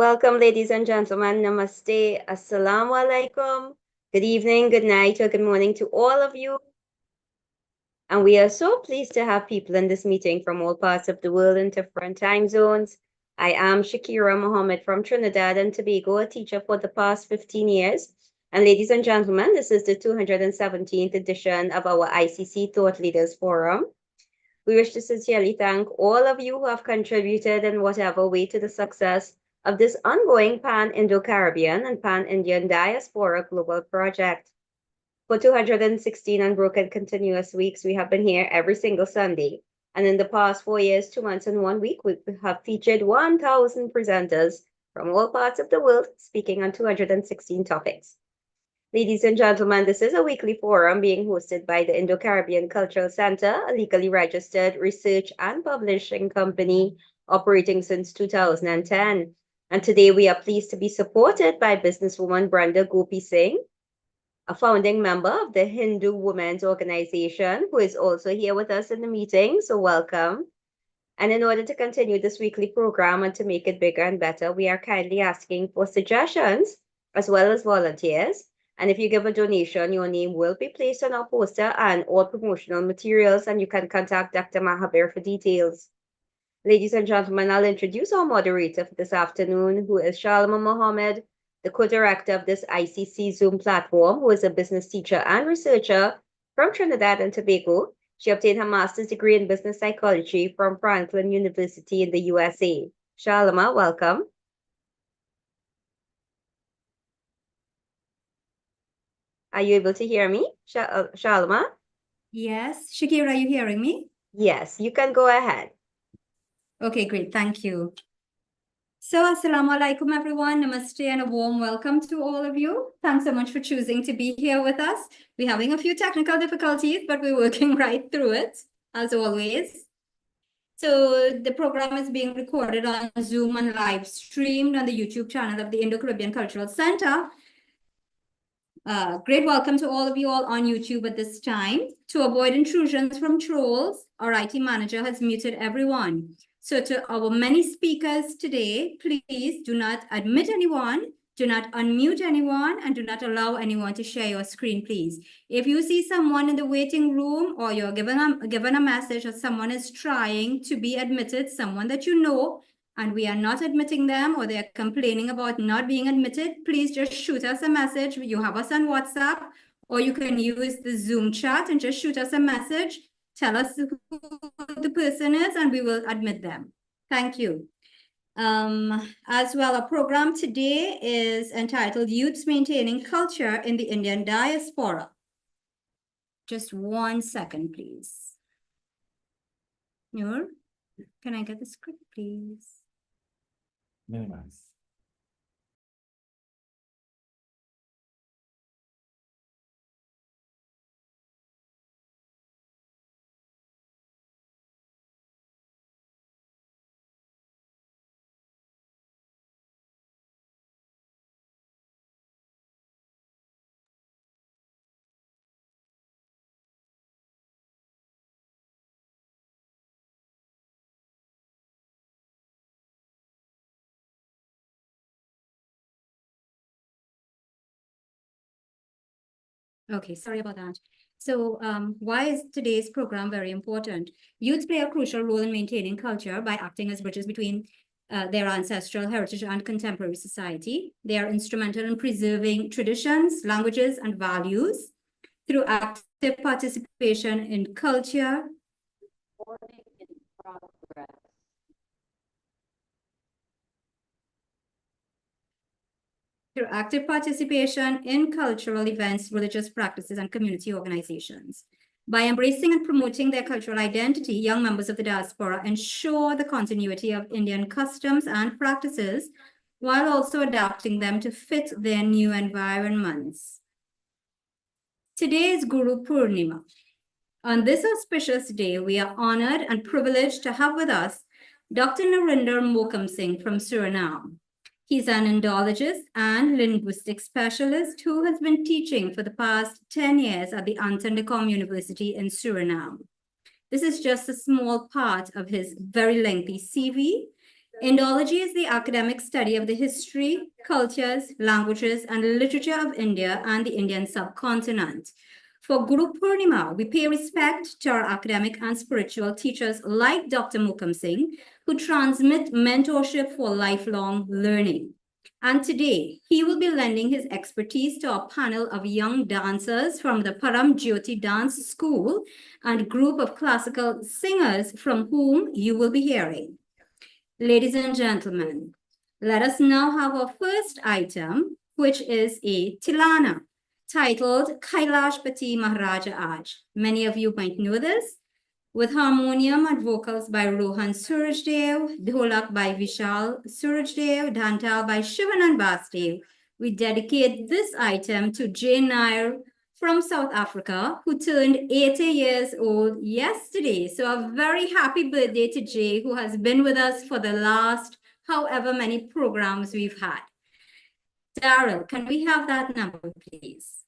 Welcome, ladies and gentlemen. Namaste. Assalamu alaikum. Good evening, good night, or good morning to all of you. And we are so pleased to have people in this meeting from all parts of the world in different time zones. I am Shakira Mohammed from Trinidad and Tobago, a teacher for the past 15 years. And ladies and gentlemen, this is the 217th edition of our ICC Thought Leaders Forum. We wish to sincerely thank all of you who have contributed in whatever way to the success of this ongoing Pan-Indo-Caribbean and Pan-Indian Diaspora global project. For 216 unbroken continuous weeks, we have been here every single Sunday. And in the past 4 years, 2 months, and 1 week, we have featured 1,000 presenters from all parts of the world speaking on 216 topics. Ladies and gentlemen, this is a weekly forum being hosted by the Indo-Caribbean Cultural Center, a legally registered research and publishing company operating since 2010. And today we are pleased to be supported by businesswoman Brenda Gopi Singh, a founding member of the Hindu Women's Organization, who is also here with us in the meeting. So welcome. And in order to continue this weekly program and to make it bigger and better, we are kindly asking for suggestions as well as volunteers. And if you give a donation, your name will be placed on our poster and all promotional materials, and you can contact Dr. Mahabir for details. Ladies and gentlemen, I'll introduce our moderator for this afternoon, who is Shalma Mohammed, the co-director of this ICC Zoom platform, who is a business teacher and researcher from Trinidad and Tobago. She obtained her master's degree in business psychology from Franklin University in the USA. Shalma, welcome. Are you able to hear me, Shalma? Yes. Shakira, are you hearing me? Yes, you can go ahead. Okay, great. Thank you. So, assalamu alaikum, everyone. Namaste and a warm welcome to all of you. Thanks so much for choosing to be here with us. We're having a few technical difficulties, but we're working right through it, as always. So, the program is being recorded on Zoom and live streamed on the YouTube channel of the Indo-Caribbean Cultural Center. Great welcome to all of you all on YouTube at this time. To avoid intrusions from trolls, our IT manager has muted everyone. So to our many speakers today, please do not admit anyone, do not unmute anyone, and do not allow anyone to share your screen, please. If you see someone in the waiting room or you're given a message that someone is trying to be admitted, someone that you know, and we are not admitting them or they're complaining about not being admitted, please just shoot us a message. You have us on WhatsApp, or you can use the Zoom chat and just shoot us a message. Tell us who the person is and we will admit them. Thank you. As well, our program today is entitled Youths Maintaining Culture in the Indian Diaspora. Just 1 second, please. Noor, can I get the script, please? Minimize. Okay, sorry about that. So why is today's program very important? Youth play a crucial role in maintaining culture by acting as bridges between their ancestral heritage and contemporary society. They are instrumental in preserving traditions, languages, and values through active participation in culture. Through active participation in cultural events, religious practices, and community organizations. By embracing and promoting their cultural identity, young members of the diaspora ensure the continuity of Indian customs and practices while also adapting them to fit their new environments. Today is Guru Purnima. On this auspicious day, we are honored and privileged to have with us Dr. Narinder Mokam Singh from Suriname. He's an Indologist and linguistic specialist who has been teaching for the past 10 years at the Anton de Com University in Suriname. This is just a small part of his very lengthy CV. Indology is the academic study of the history, cultures, languages, and literature of India and the Indian subcontinent. For Guru Purnima, we pay respect to our academic and spiritual teachers like Dr. Mukam Singh, who transmit mentorship for lifelong learning. And today, he will be lending his expertise to a panel of young dancers from the Param Jyoti Dance School and group of classical singers from whom you will be hearing. Ladies and gentlemen, let us now have our first item, which is a Tilana titled Kailashpati Maharaja Aj. Many of you might know this, with harmonium and vocals by Rohan Surajdev, dholak by Vishal Surajdev, dhantal by Shivanand Basdev. We dedicate this item to Jay Nair from South Africa, who turned 80 years old yesterday. So a very happy birthday to Jay, who has been with us for the last however many programs we've had. Daryl, can we have that number, please?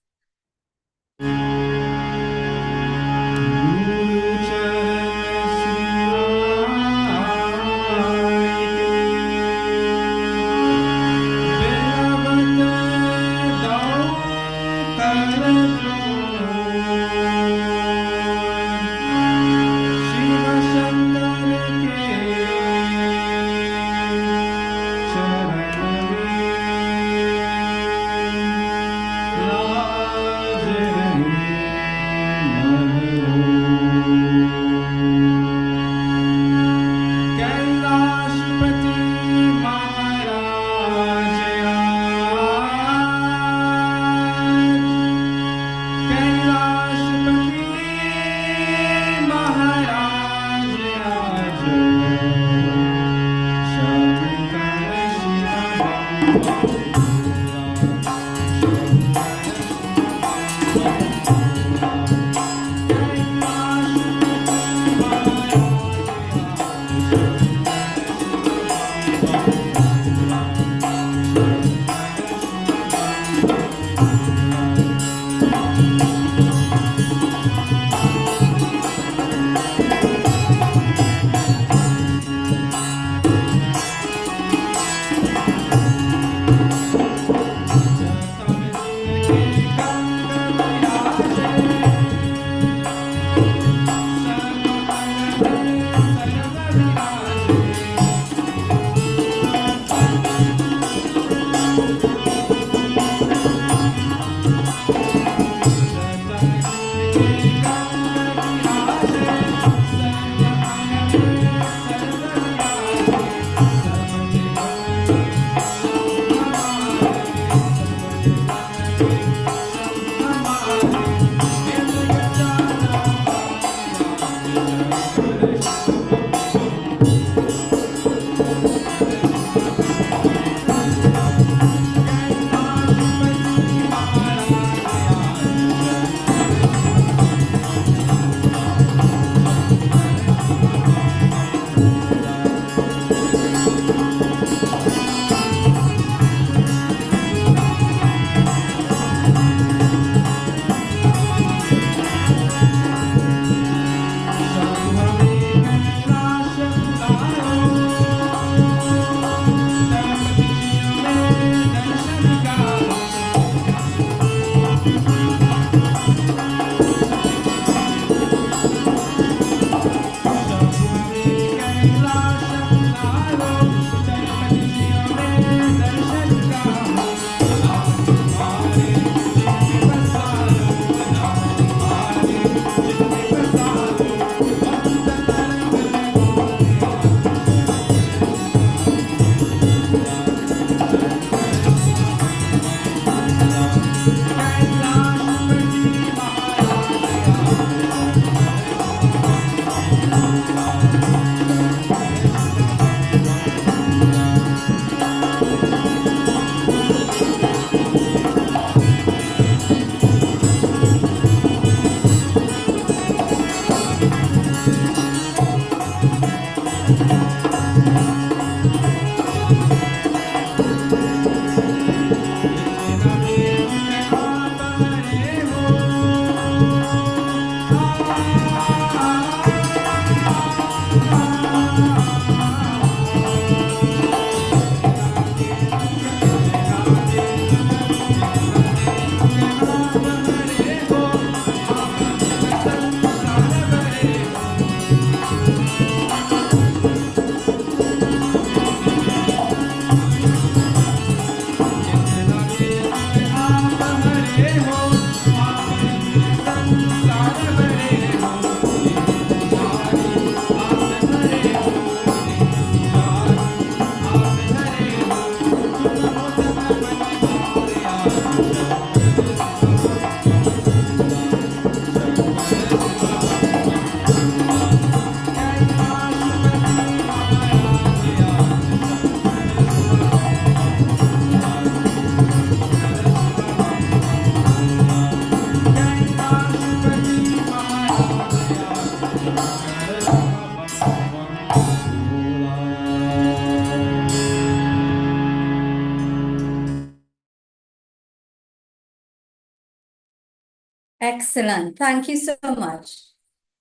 Excellent. Thank you so much.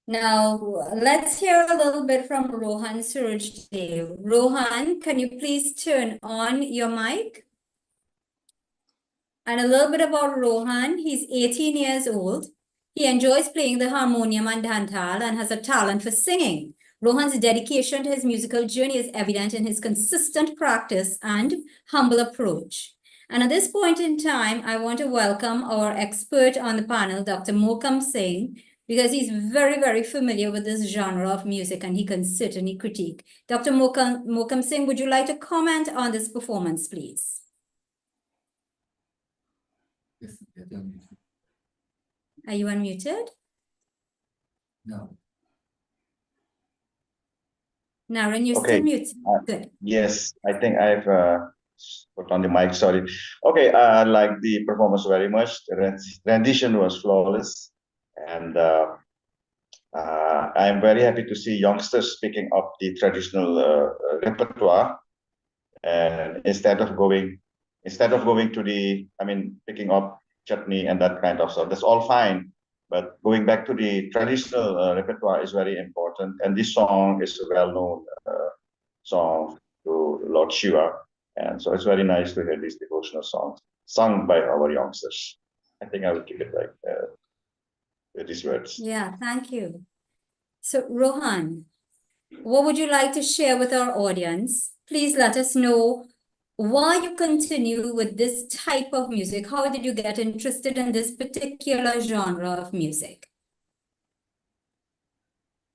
Now, let's hear a little bit from Rohan Surajdev. Rohan, can you please turn on your mic? And a little bit about Rohan. He's 18 years old. He enjoys playing the harmonium and dhantal and has a talent for singing. Rohan's dedication to his musical journey is evident in his consistent practice and humble approach. And at this point in time, I want to welcome our expert on the panel, Dr. Mokam Singh, because he's very, very familiar with this genre of music and he can certainly critique. Dr. Mokam Singh, would you like to comment on this performance, please? Yes, you're done. Are you unmuted? No. Naren, you're Okay. still muted. Good. Yes, I think I've put on the mic, sorry. Okay, I like the performance very much. The rendition was flawless. And I'm very happy to see youngsters picking up the traditional repertoire. And instead of going to the, picking up chutney and that kind of stuff, that's all fine. But going back to the traditional repertoire is very important. And this song is a well-known song to Lord Shiva. And so it's very nice to hear these devotional songs sung by our youngsters. I think I will keep it like with these words. Yeah, thank you. So, Rohan, what would you like to share with our audience? Please let us know why you continue with this type of music. How did you get interested in this particular genre of music?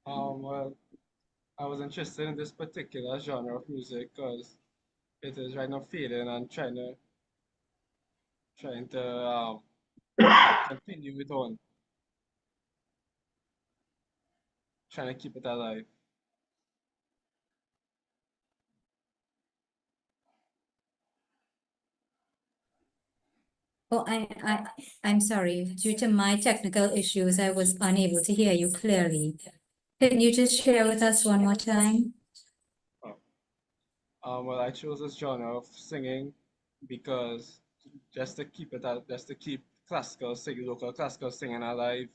Well, I was interested in this particular genre of music because it is right now fading and trying to continue it on, trying to keep it alive. Oh, I'm sorry. Due to my technical issues, I was unable to hear you clearly. Can you just share with us one more time? Well, I chose this genre of singing because just to keep classical singing, local classical singing alive.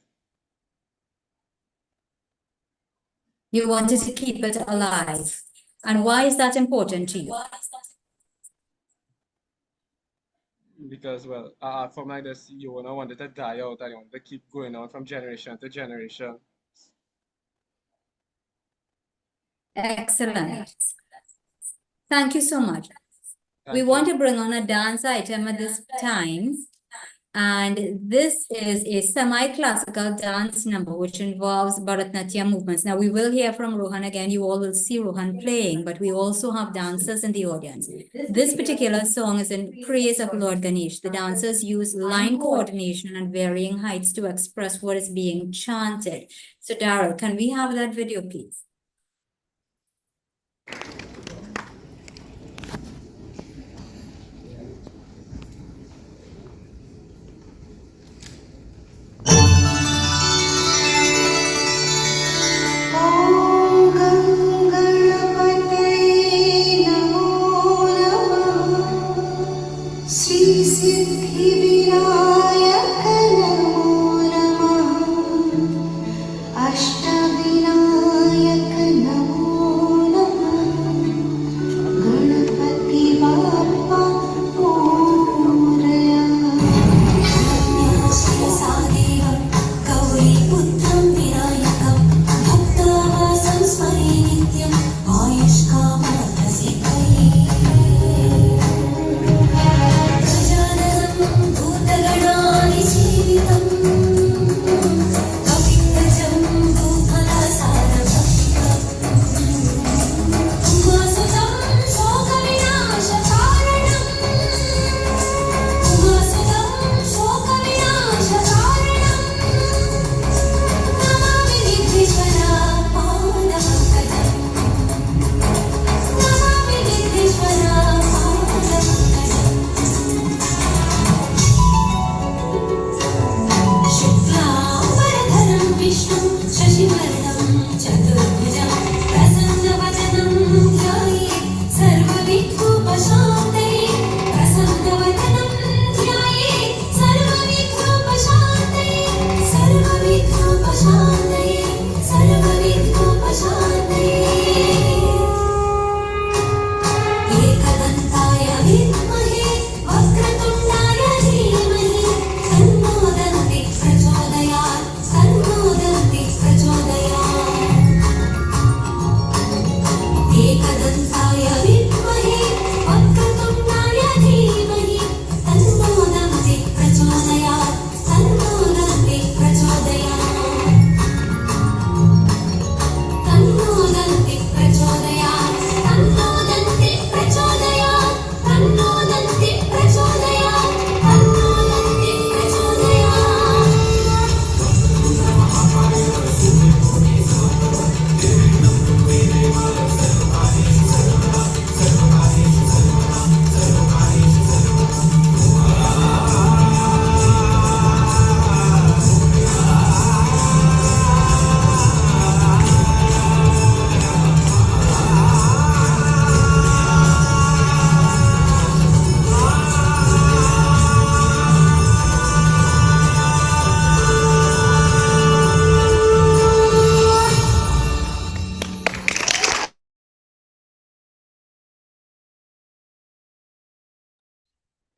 You wanted to keep it alive. And why is that important to you? Because, well, from like this, you won't want it to die out and you want to keep going on from generation to generation. Excellent. Thank you so much. Thank We you. want to bring on a dance item at this time. And this is a semi-classical dance number which involves Bharatanatyam movements. Now we will hear from Rohan again. You all will see Rohan playing, but we also have dancers in the audience. This particular song is in praise of Lord Ganesh. The dancers use line coordination and varying heights to express what is being chanted. So Daryl, can we have that video, please?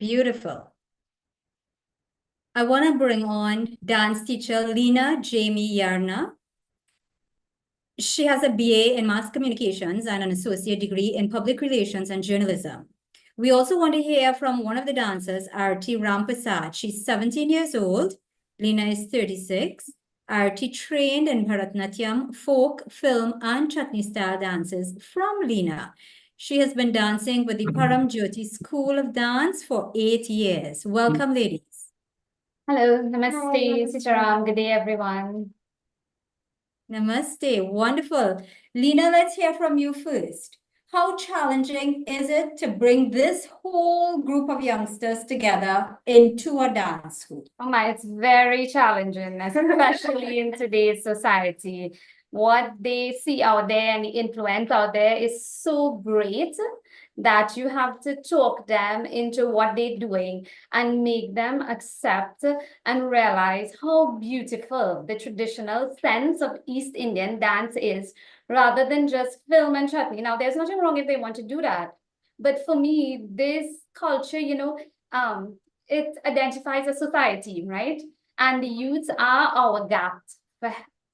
Beautiful. I want to bring on dance teacher Lena Jamie Yarna. She has a BA in Mass Communications and an associate degree in Public Relations and Journalism. We also want to hear from one of the dancers, Arti Rampasad. She's 17 years old. Lena is 36. Arti trained in Bharatanatyam, folk, film, and chutney style dances from Lena. She has been dancing with the Param Jyoti School of Dance for 8 years. Welcome, ladies. Hello, namaste, Sitaram. Good day, everyone. Namaste. Wonderful. Lena, let's hear from you first. How challenging is it to bring this whole group of youngsters together into a dance school? Oh my, it's very challenging, especially in today's society. What they see out there and the influence out there is so great that you have to talk them into what they're doing and make them accept and realize how beautiful the traditional sense of East Indian dance is, rather than just film and chutney. Now, there's nothing wrong if they want to do that. But for me, this culture, it identifies a society, right? And the youths are our gap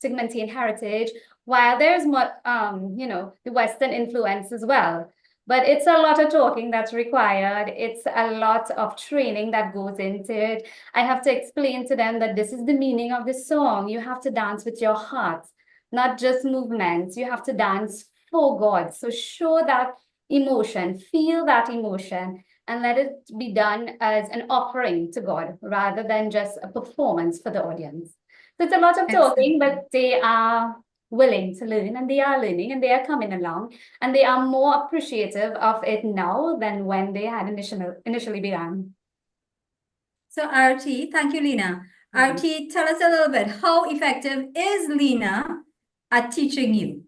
to maintain heritage, while there's more, the Western influence as well. But it's a lot of talking that's required. It's a lot of training that goes into it. I have to explain to them that this is the meaning of the song. You have to dance with your heart, not just movements. You have to dance for God. So show that emotion, feel that emotion, and let it be done as an offering to God rather than just a performance for the audience. So it's a lot of talking, but they are willing to learn, and they are learning, and they are coming along, and they are more appreciative of it now than when they had initially began. So Arti, thank you, Lena. Arti, tell us a little bit, how effective is Lena at teaching you?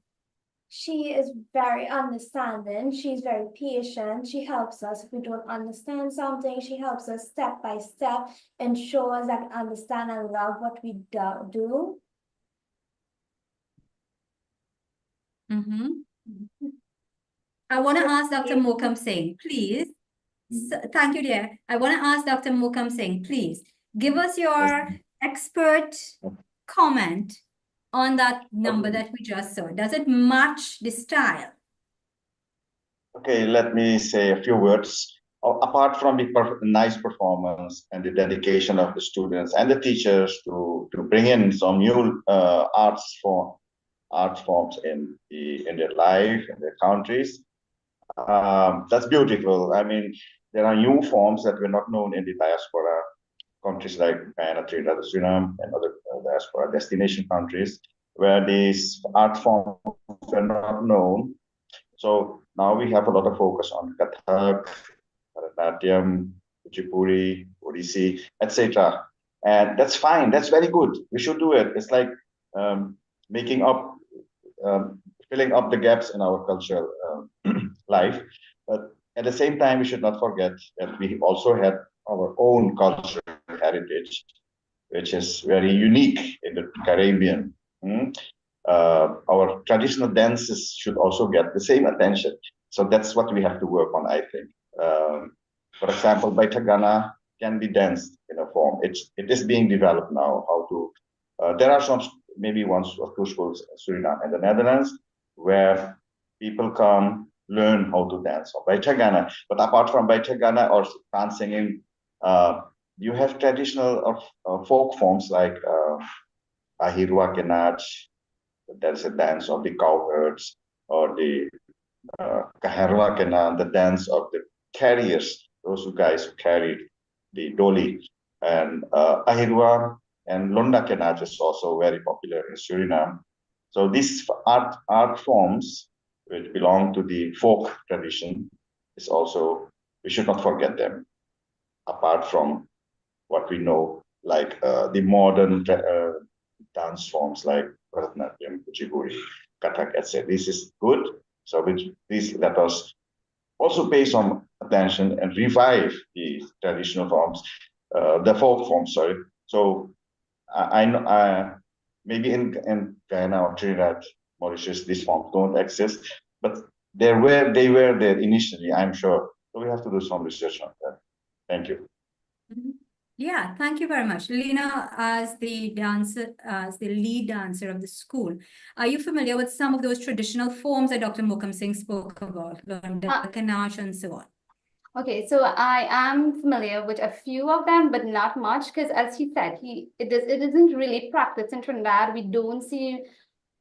She is very understanding. She's very patient. She helps us if we don't understand something. She helps us step by step and show us that we understand and love what we do. I want to ask Dr. Mokam Singh, please. Thank you, dear. I want to ask Dr. Mokam Singh, please, give us your expert comment on that number that we just saw. Does it match the style? Okay, let me say a few words. Apart from the nice performance and the dedication of the students and the teachers to bring in some new art forms in their life, in their countries, that's beautiful. I mean, there are new forms that were not known in the diaspora countries like Guyana, Trinidad, Suriname, and other diaspora destination countries where these art forms were not known. So now we have a lot of focus on Kathak, Bharatanatyam, Kuchipuri, Odissi, etc. And that's fine. That's very good. We should do it. It's like making up, filling up the gaps in our cultural life. But at the same time, we should not forget that we also have our own cultural heritage. which is very unique in the Caribbean. Our traditional dances should also get the same attention. So that's what we have to work on, I think. For example, Baitagana can be danced in a form. It is being developed now. How to? There are some, maybe one or two schools in Suriname and the Netherlands where people come learn how to dance on Baitagana. But apart from Baitagana or dance singing, you have traditional or folk forms like Ahirua Kenach. There's a dance of the cowherds, or the Kaharua Kena, the dance of the carriers, those guys who carried the doli. And Ahirua and Londa Kenach is also very popular in Suriname. So these art forms, which belong to the folk tradition, is also, we should not forget them, apart from what we know, like the modern dance forms like Bharatanatyam, Kuchipudi, Kathak, etc. This is good. So please let us also pay some attention and revive the traditional forms, the folk forms, sorry. So I know maybe in Guyana or Trinidad, Mauritius, these forms don't exist, but they were there initially, I'm sure. So we have to do some research on that. Thank you. Yeah, thank you very much. Lena, as the lead dancer of the school, are you familiar with some of those traditional forms that Dr. Mokam Singh spoke about, Kanash and so on? Okay, so I am familiar with a few of them, but not much, because as he said, it isn't really practiced in Trinidad. We don't see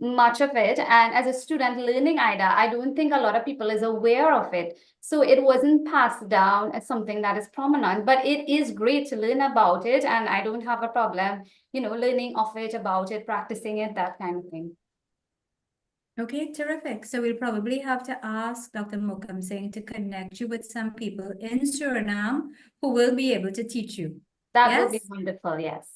much of it, and as a student learning Ida, I don't think a lot of people is aware of it, so it wasn't passed down as something that is prominent. But it is great to learn about it, and I don't have a problem, learning of it, about it, practicing it, that kind of thing. Okay, terrific. So we'll probably have to ask Dr. Mokam Singh to connect you with some people in Suriname who will be able to teach you. That would be wonderful. Yes.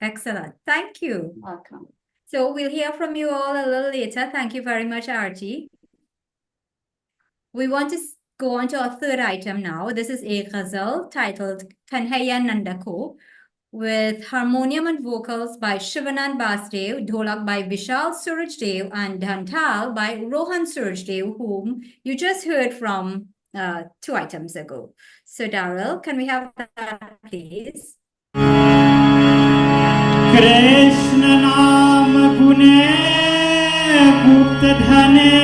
Excellent. Thank you. Welcome. So we'll hear from you all a little later. Thank you very much, Archie. We want to go on to our third item now. This is a ghazal titled Kanhaiya Nandako, with harmonium and vocals by Shivanand Basdev, dholak by Vishal Surajdev, and dhantal by Rohan Surajdev, whom you just heard from 2 items ago. So Darrell, can we have that, please? Krishna naam gune gupt dhane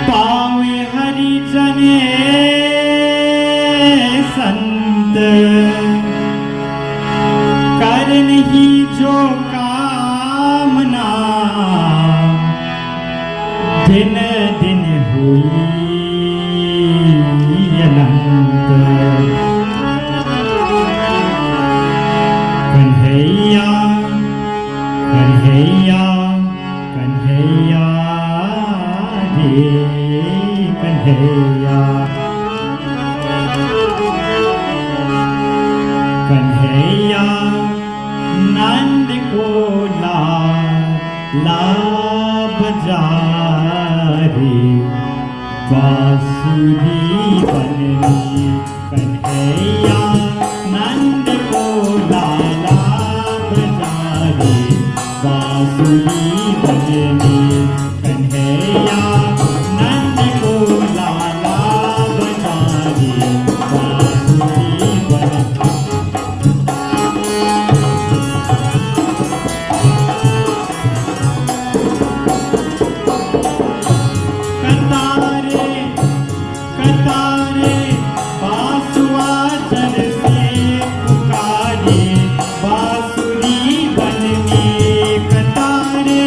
pawe hari jane sant karan hi jo kamna din din hui anant Kanhaiya, Kanhaiya, Kanhaiya, Re Kanhaiya. Kanhaiya, Nand ko la bajari, Basuri banni. Kanhaiya, Nand ko Basuri banni, Kanhaiya, Nand ko lala bajari, Basuri banni. Katare, Katare, Basua jan se pukare, Basuri banni. Katare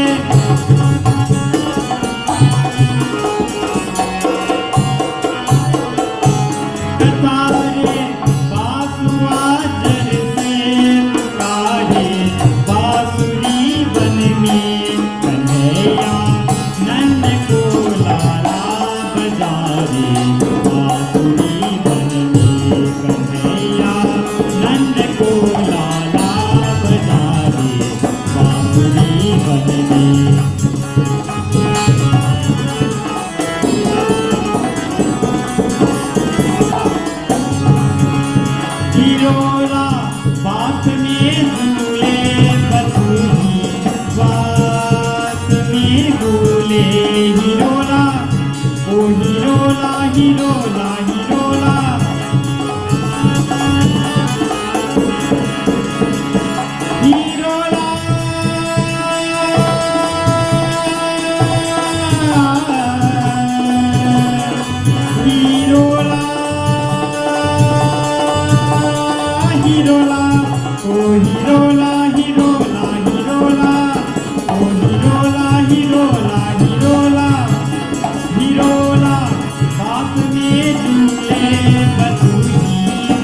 hirola, oh hirola, hirola, hirola, oh hirola, hirola, hirola, hirola, बात में झूले बतूनी,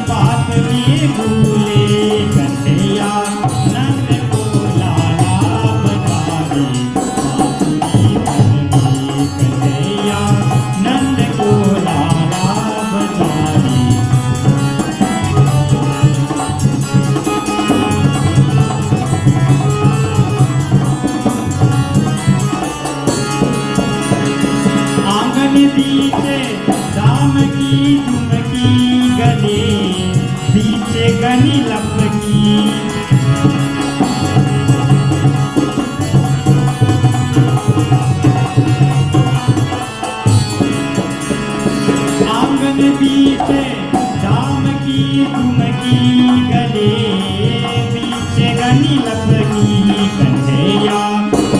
बात में भूले कन्हैया नंद को लाला बजावे, बांसुरी बजनी कन्हैया नंद को लाला बजावे। आंगन बीचे दाम की झुमकी गले बीचे गनी लपकी आंगन बीचे दाम की झुमकी गले बीचे गनी लपकी कन्हैया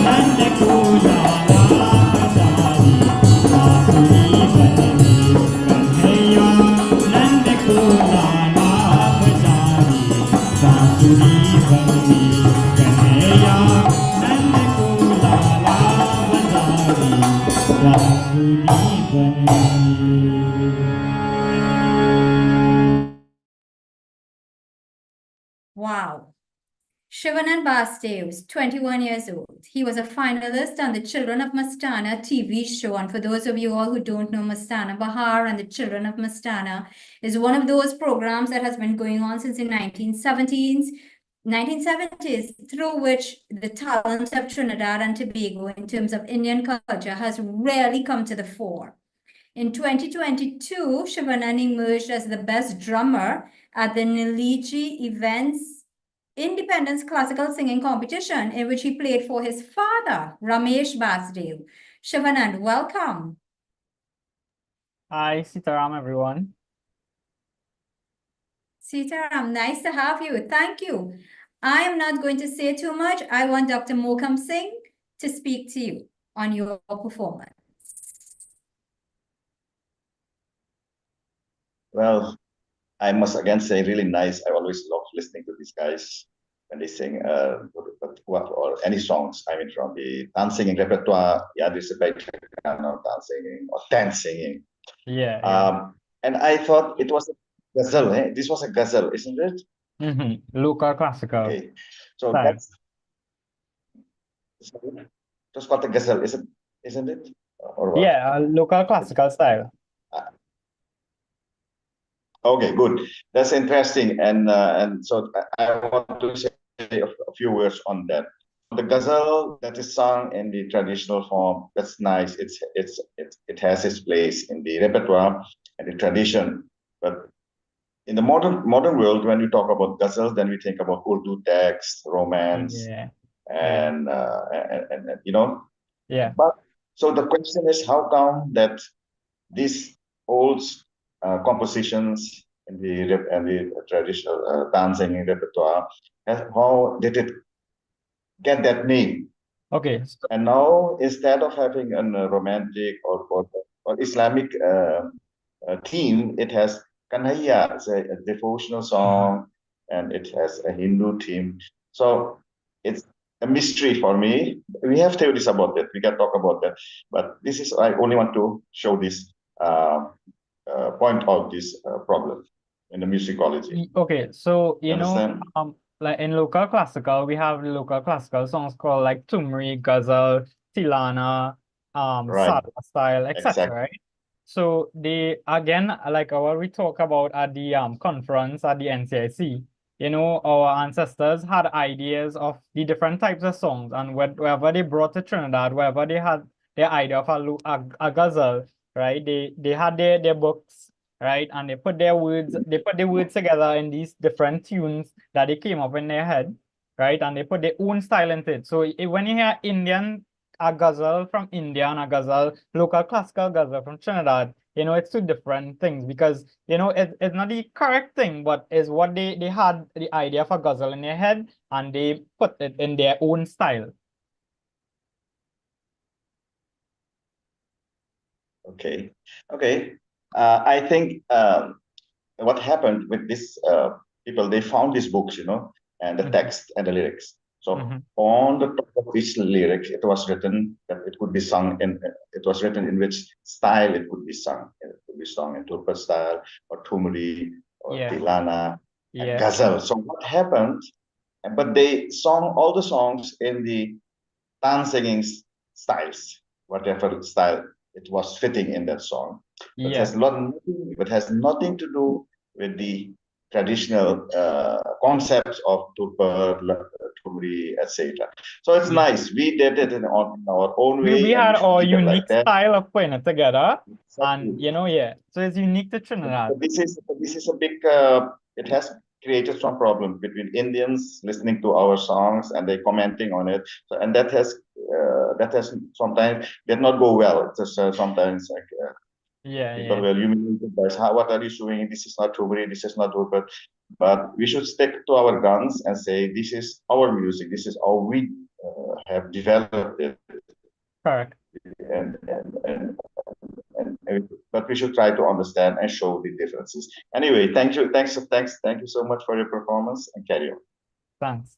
नंद को लाला बजावे, बांसुरी बजनी कन्हैया नंद को लाला बजावे, बांसुरी बजनी कन्हैया नंद को लाला बजावे, बांसुरी बजनी। Wow. Shivanand Basdev is 21 years old. He was a finalist on the Children of Mastana TV show. And for those of you all who don't know, Mastana Bahar and the Children of Mastana is one of those programs that has been going on since the 1970s, through which the talents of Trinidad and Tobago in terms of Indian culture has really come to the fore. In 2022, Shivanand emerged as the best drummer at the Niliji Events Independence Classical Singing Competition, in which he played for his father, Ramesh Basdev. Shivanand, welcome. Hi, Sitaram, everyone. Sitaram, nice to have you. Thank you. I am not going to say too much. I want Dr. Mokam Singh to speak to you on your performance. Well, I must again say, really nice. I always love listening to these guys when they sing or any songs. I mean, from the dance singing repertoire, yeah, there's a background of dance singing or dance singing. Yeah, And I thought it was a ghazal. Eh? This was a ghazal, isn't it? Local classical Okay, so style. that's it was called a ghazal, isn't it? Or what? Yeah, local classical style. Okay, good. That's interesting, and so I want to say a few words on that. The ghazal that is sung in the traditional form, that's nice. It has its place in the repertoire and the tradition. But in the modern world, when we talk about ghazal, then we think about Urdu text, romance, Yeah, and you know. yeah. But so the question is, how come that these old compositions in the traditional dancing repertoire, how did it get that name? Okay, And now, instead of having a romantic or Islamic theme, it has Kanhaiya, it's a devotional song, and it has a Hindu theme. So it's a mystery for me. We have theories about that. We can talk about that. But this is, I only want to show this, point out this problem in the musicology. okay, so you know, Understand? like in local classical, we have local classical songs called like Tumri, Ghazal, Tilana, Right. Sada style, etc. Exactly. Right? So they again, like what we talk about at the conference at the NCIC, you know, our ancestors had ideas of the different types of songs, and wherever they brought to Trinidad, wherever they had their idea of a ghazal, right? They had their books, right? And they put the words together in these different tunes that they came up in their head, right? And they put their own style into it. So when you hear a ghazal from India and a ghazal, local classical ghazal from Trinidad, you know, it's two different things because, you know, it's not the correct thing, but it's what they had the idea of a ghazal in their head and they put it in their own style. Okay. I think what happened with this people, they found these books, and the Mhm. text and the lyrics. So Mhm. on the top of each lyric, it was written that it could be sung in. It was written in which style it could be sung. It could be sung in Turpa style, or Thumri, or Yeah. Tilana, and Yeah. Ghazal. So what happened? But they sung all the songs in the dance singing styles, whatever style it was fitting in that song. But Yeah. it has nothing to do with the traditional concepts of Turpa, Thumri, etc. So it's Yeah. nice. We did it in our own We way, and had we should our keep it like unique that. style of putting it together, Exactly. and yeah, so it's unique to Trinidad. But this is a big. It has created some problem between Indians listening to our songs and they commenting on it. So, and that has sometimes did not go well. It's just sometimes like Yeah, people yeah. were humiliated by, what are you doing? This is not true. This is not true. But we should stick to our guns and say this is our music. This is how we have developed it. Correct. But we should try to understand and show the differences. Anyway, thank you so much for your performance, and carry on. Thanks.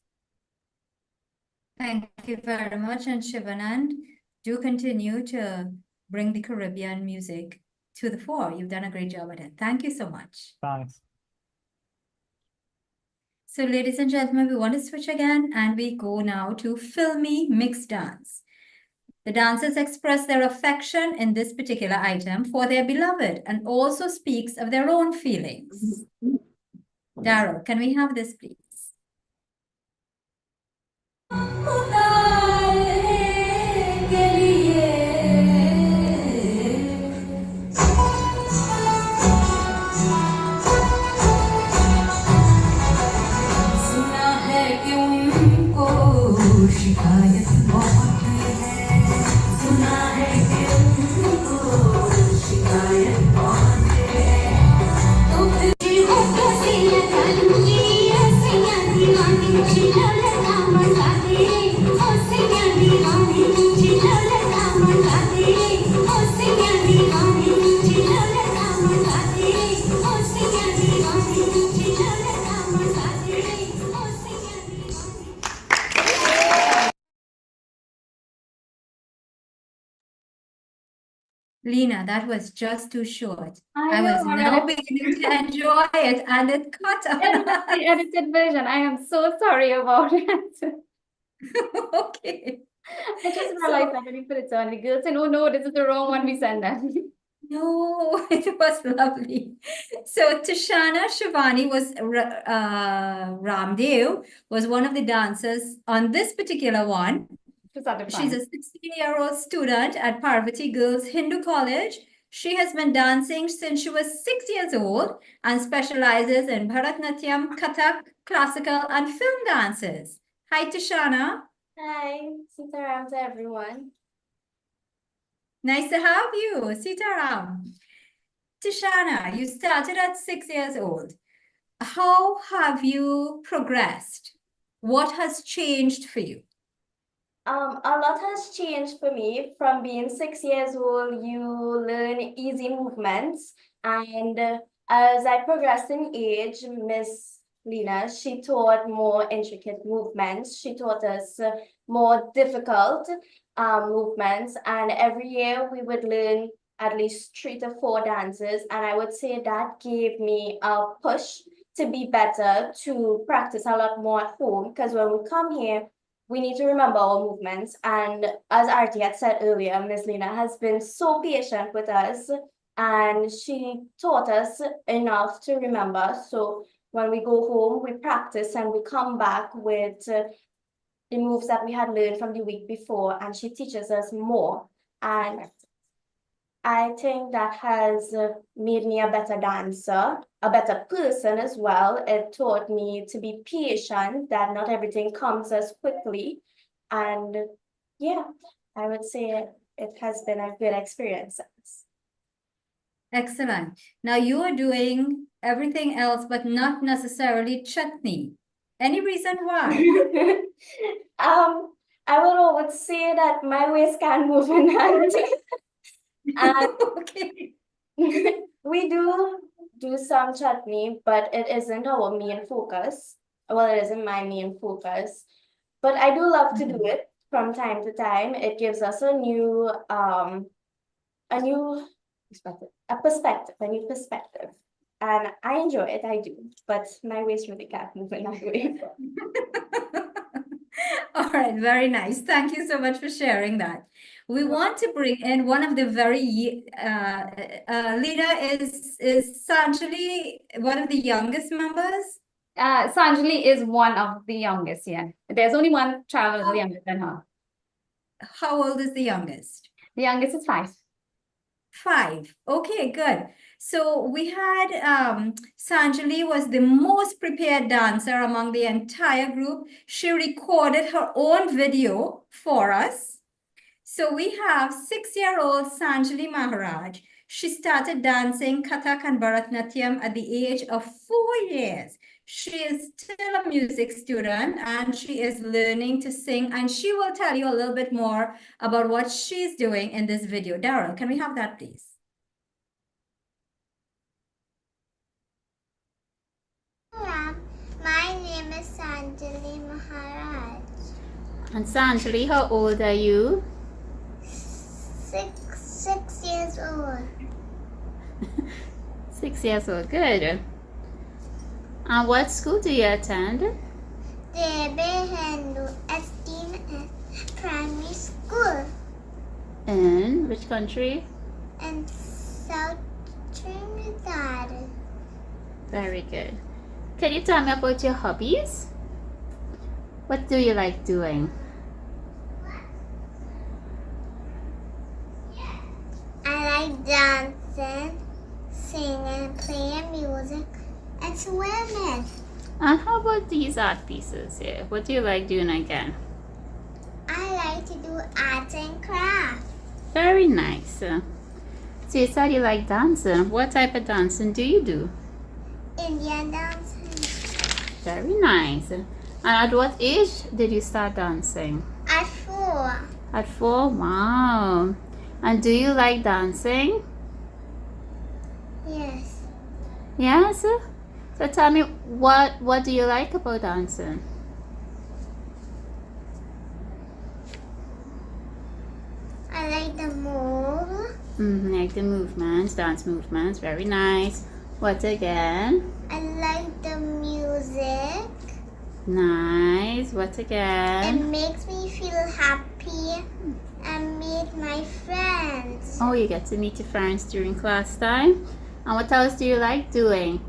Thank you very much, and Shivanand, do continue to bring the Caribbean music to the fore. You've done a great job at it. Thank you so much. Thanks. So, ladies and gentlemen, we want to switch again, and we go now to filmy mixed dance. The dancers express their affection in this particular item for their beloved and also speaks of their own feelings. Daryl, can we have this, please? Lena, that was just too short. I was now beginning to enjoy it, and it cut out. The edited version. I am so sorry about it. Okay. I just realized I didn't put it on. The girls said, "Oh no, this is the wrong one we sent them." No, it was lovely. So Tishana Shivani was Ramdev was one of the dancers on this particular one. She's a 16-year-old student at Parvati Girls Hindu College. She has been dancing since she was 6 years old and specializes in Bharatanatyam, Kathak, classical, and film dances. Hi, Tishana. Hi, Sitaram to everyone. Nice to have you, Sitaram. Tishana, you started at 6 years old. How have you progressed? What has changed for you? A lot has changed for me. From being 6 years old, you learn easy movements, and as I progressed in age, Miss Lena, she taught more intricate movements. She taught us more difficult movements, and every year we would learn at least 3 to 4 dances, and I would say that gave me a push to be better, to practice a lot more at home, because when we come here, we need to remember our movements. And as Artie had said earlier, Miss Lena has been so patient with us, and she taught us enough to remember. So when we go home, we practice and we come back with the moves that we had learned from the week before, and she teaches us more. And I think that has made me a better dancer, a better person as well. It taught me to be patient, that not everything comes as quickly. And yeah, I would say it has been a good experience. Excellent. Now you are doing everything else, but not necessarily chutney. Any reason why? I would always say that my waist can move in hand. And Okay. we do do some chutney, but it isn't our main focus. Well, it isn't my main focus, but I do love to do it from time to time. It gives us a new perspective, a new perspective. And I enjoy it, I do, but my waist really can't move in that way. All right, very nice. Thank you so much for sharing that. We want to bring in one of the Lina, is Sanjali one of the youngest members? Sanjali is one of the youngest, yeah. There's only one child a little younger than her. How old is the youngest? The youngest is 5. 5. Okay, good. So we had Sanjali was the most prepared dancer among the entire group. She recorded her own video for us. So we have 6-year-old Sanjali Maharaj. She started dancing Kathak and Bharatanatyam at the age of 4 years. She is still a music student and she is learning to sing, and she will tell you a little bit more about what she's doing in this video. Daryl, can we have that, please? My name is Sanjali Maharaj. And Sanjali, how old are you? 6 years old. 6 years old, good. And what school do you attend? Hindu SDNS Primary School In which country? in South Trinidad. Very good. Can you tell me about your hobbies? What do you like doing? I like dancing, singing, playing music, and swimming. And how about these art pieces here? What do you like doing again? I like to do arts and crafts. Very nice. So you said you like dancing. What type of dancing do you do? Indian dancing. Very nice. And at what age did you start dancing? At 4. At 4? Wow. And do you like dancing? Yes. Yes? So tell me, what do you like about dancing? I like the move. Like the movements, dance movements. Very nice. What again? I like the music. Nice. What It again? makes me feel happy and meet my friends. Oh, you get to meet your friends during class time. And what else do you like doing?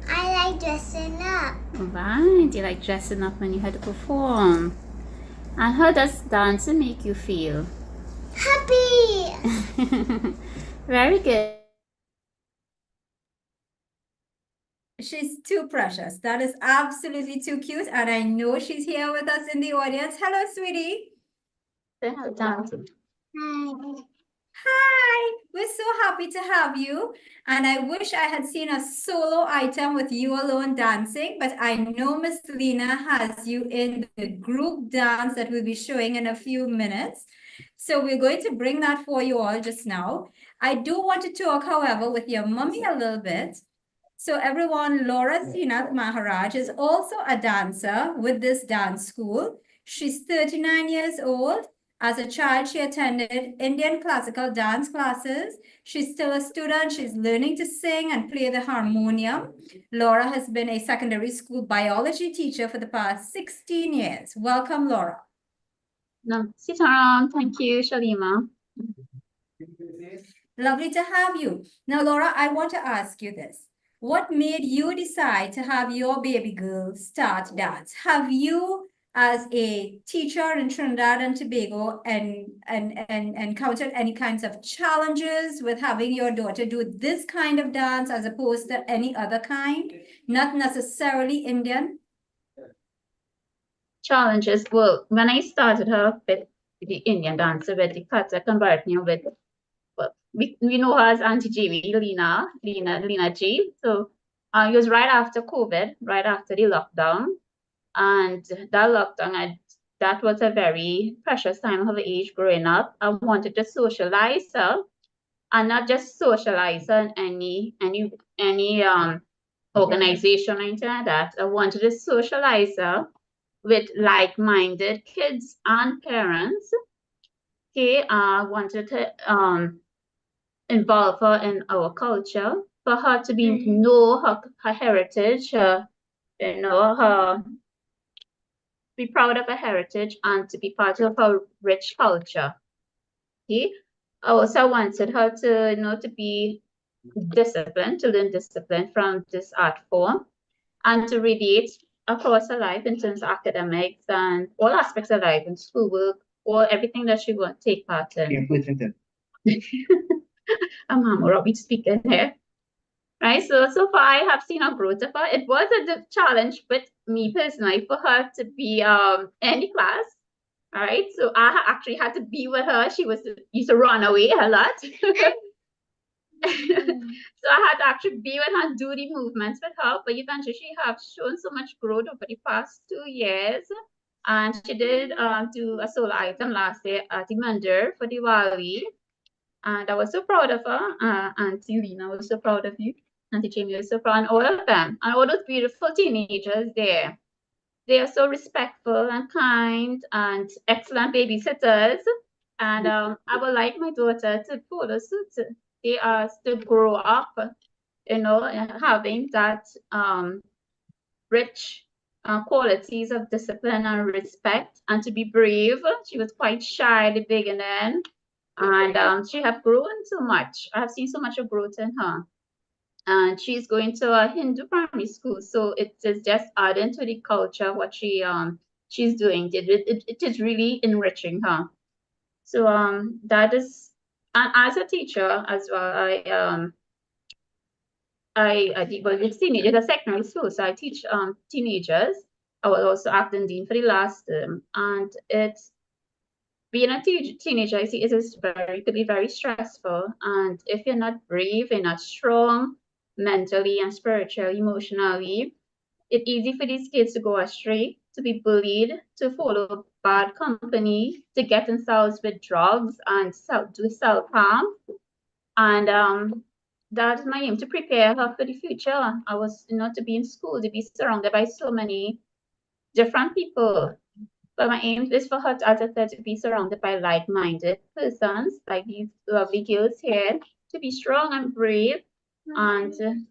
I like dressing up. Right, you like dressing up when you had to perform. And how does dancing make you feel? Happy! Very good. She's too precious. That is absolutely too cute. And I know she's here with us in the audience. Hello, sweetie. Dancing. Hi. Hi, we're so happy to have you. And I wish I had seen a solo item with you alone dancing, but I know Miss Lena has you in the group dance that we'll be showing in a few minutes. So we're going to bring that for you all just now. I do want to talk, however, with your mommy a little bit. So everyone, Laura Srinath Maharaj is also a dancer with this dance school. She's 39 years old. As a child, she attended Indian classical dance classes. She's still a student. She's learning to sing and play the harmonium. Laura has been a secondary school biology teacher for the past 16 years. Welcome, Laura. No, sit around. Thank you, Shalima. Lovely to have you. Now, Laura, I want to ask you this. What made you decide to have your baby girl start dance? Have you, as a teacher in Trinidad and Tobago, and encountered any kinds of challenges with having your daughter do this kind of dance as opposed to any other kind, not necessarily Indian? Challenges. Well, when I started her with the Indian dancer, with the Kathak and Bharatanatyam, with, well, we know her as Auntie Jamie, Lena G. So it was right after COVID, right after the lockdown. And that lockdown, that was a very precious time of her age growing up. I wanted to socialize her and not just socialize on any organization or anything like that. I wanted to socialize her with like-minded kids and parents. Okay, I wanted to involve her in our culture, for her to know her heritage, be proud of her heritage and to be part of her rich culture. Okay, I also wanted her to to be disciplined, to learn discipline from this art form, and to relate across her life in terms of academics and all aspects of life, and schoolwork, or everything that she wants to take part in. I'm Robbie speaking here. Right, so far I have seen her growth of her. It was a challenge with me personally for her to be in the class. All right, so I actually had to be with her. She used to run away a lot. So I had to actually be with her and do the movements with her. But eventually she has shown so much growth over the past 2 years. And she did do a solo item last year at the Mandir for Diwali. And I was so proud of her. Auntie Lena was so proud of you. Auntie Jamie was so proud, and all of them, and all those beautiful teenagers there. They are so respectful and kind and excellent babysitters. And I would like my daughter to follow suit. They are to grow up, having that rich qualities of discipline and respect, and to be brave. She was quite shy at the beginning, and she have grown so much. I have seen so much of growth in her. And she's going to a Hindu primary school, so it is just adding to the culture what she's doing. It is really enriching her. So that is, and as a teacher as well, it's teenagers at secondary school, so I teach teenagers. I was also acting dean for the last term, and it's being a teenager. I see it could be very stressful, and if you're not brave, you're not strong mentally and spiritually, emotionally, it's easy for these kids to go astray, to be bullied, to follow bad company, to get themselves with drugs and do self-harm. And that is my aim, to prepare her for the future. I was, to be in school, to be surrounded by so many different people. But my aim is for her, as I said, to be surrounded by like-minded persons, like these lovely girls here, to be strong and brave, and to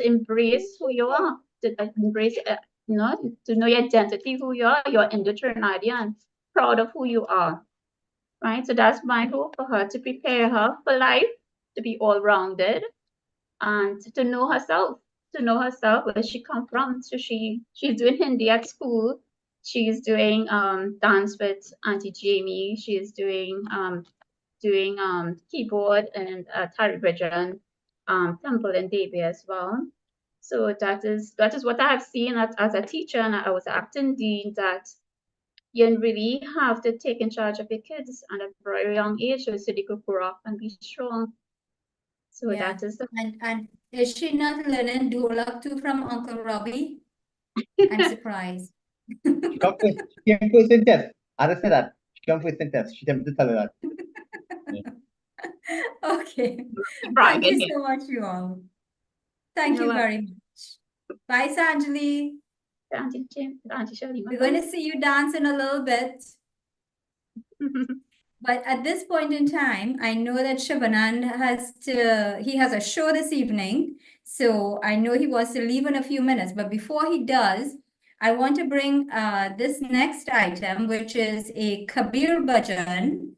embrace who you are, to embrace, to know your identity, who you are. You're Indo-Trinidadian, proud of who you are, right? So that's my hope for her, to prepare her for life, to be all-rounded, and to know herself, where she come from. So she's doing Hindi at school. She's doing dance with Auntie Jamie. She's doing keyboard and Taribajan temple in Davie as well. So that is what I have seen as a teacher, and I was acting dean, that you really have to take in charge of your kids at a very young age so they could grow up and be strong. So Yeah. that is And is she not learning Dholak too from Uncle Robbie? I'm surprised. She came first in test. I just said that. She came first in test. She came to tell her that. Okay. Right. Thank you so much, you all. Thank you very much. Bye, Sanjali. Auntie Shirley. We're going to see you dance in a little bit. But at this point in time, I know that Shivanand he has a show this evening. So I know he wants to leave in a few minutes. But before he does, I want to bring this next item, which is a Kabir Bhajan,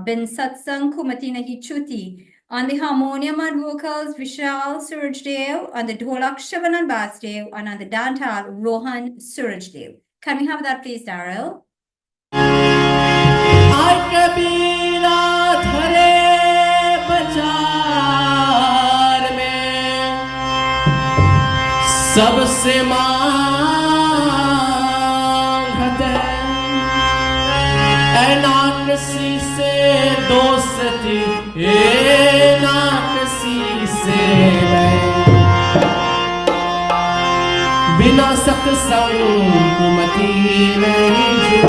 Bin Satsang Kumati Nahi Chuti. On the harmonium and vocals, Vishal Surajdev, on the dholak, Shivanand Basdev, and on the dantal, Rohan Surajdev. Can we have that, please, Daryl? सबसे मांगते ना किसी से दोस्ती ना किसी से बिना सत्संग कुमति नहीं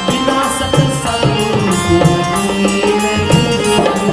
बिना सत्संग कुमति नहीं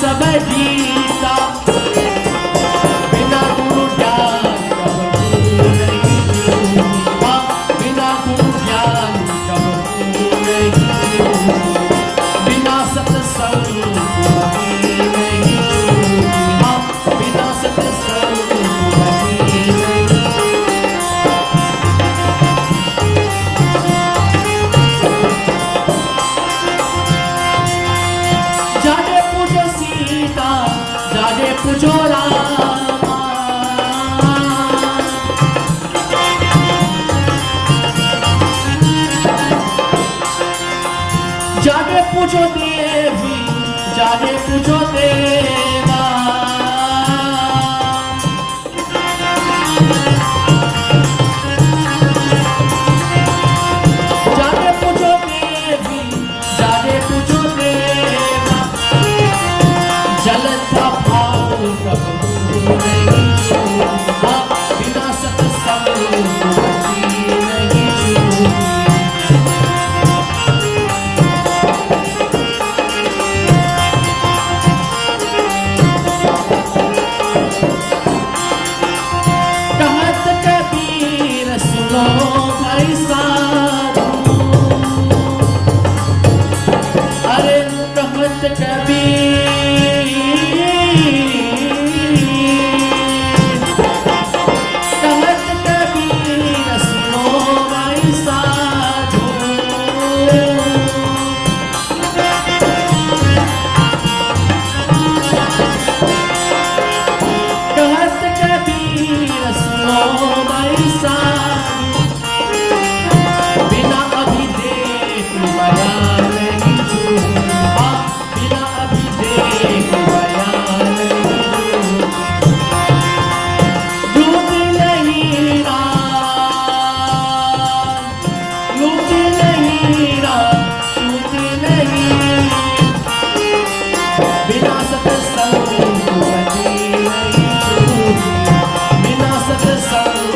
समझीता बिना गुरु ज्ञान कबू नहीं झूठा बिना गुरु ज्ञान कबू नहीं झूठा बिना सत्संग मति नहीं झूठा बिना सत्संग मति नहीं जाने पूजो सीता जाने पूजो रामा जाने पूजो देवी जाने पूजो देवा जाने पूजो देवी जाने पूजो देवा जल था भाव कबू नहीं झूठा बिना सत्संग मति नहीं झूठी कहत कबीर सुनो भाई साधु अरे कहत कबीर कहत कबीर सुनो भाई साधु कहत कबीर सुनो भाई साधु बिना अभिदेख माया नहीं झूठा बिना अभिदेख माया नहीं झूठा दूध नहीं रात लूट नहीं रात छूट नहीं बिना सत्संग मति नहीं झूठी बिना सत्संग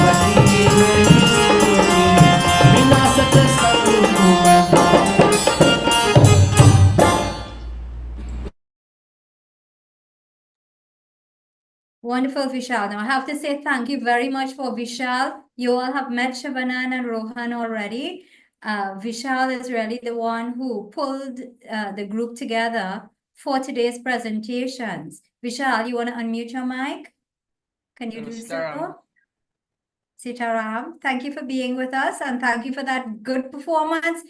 मति नहीं झूठी बिना सत्संग मति Wonderful, Vishal. Now, I have to say thank you very much for Vishal. You all have met Shivanan and Rohan already. Vishal is really the one who pulled the group together for today's presentations. Vishal, you want to unmute your mic? Can you do Sitaram. so? Sitaram, thank you for being with us and thank you for that good performance.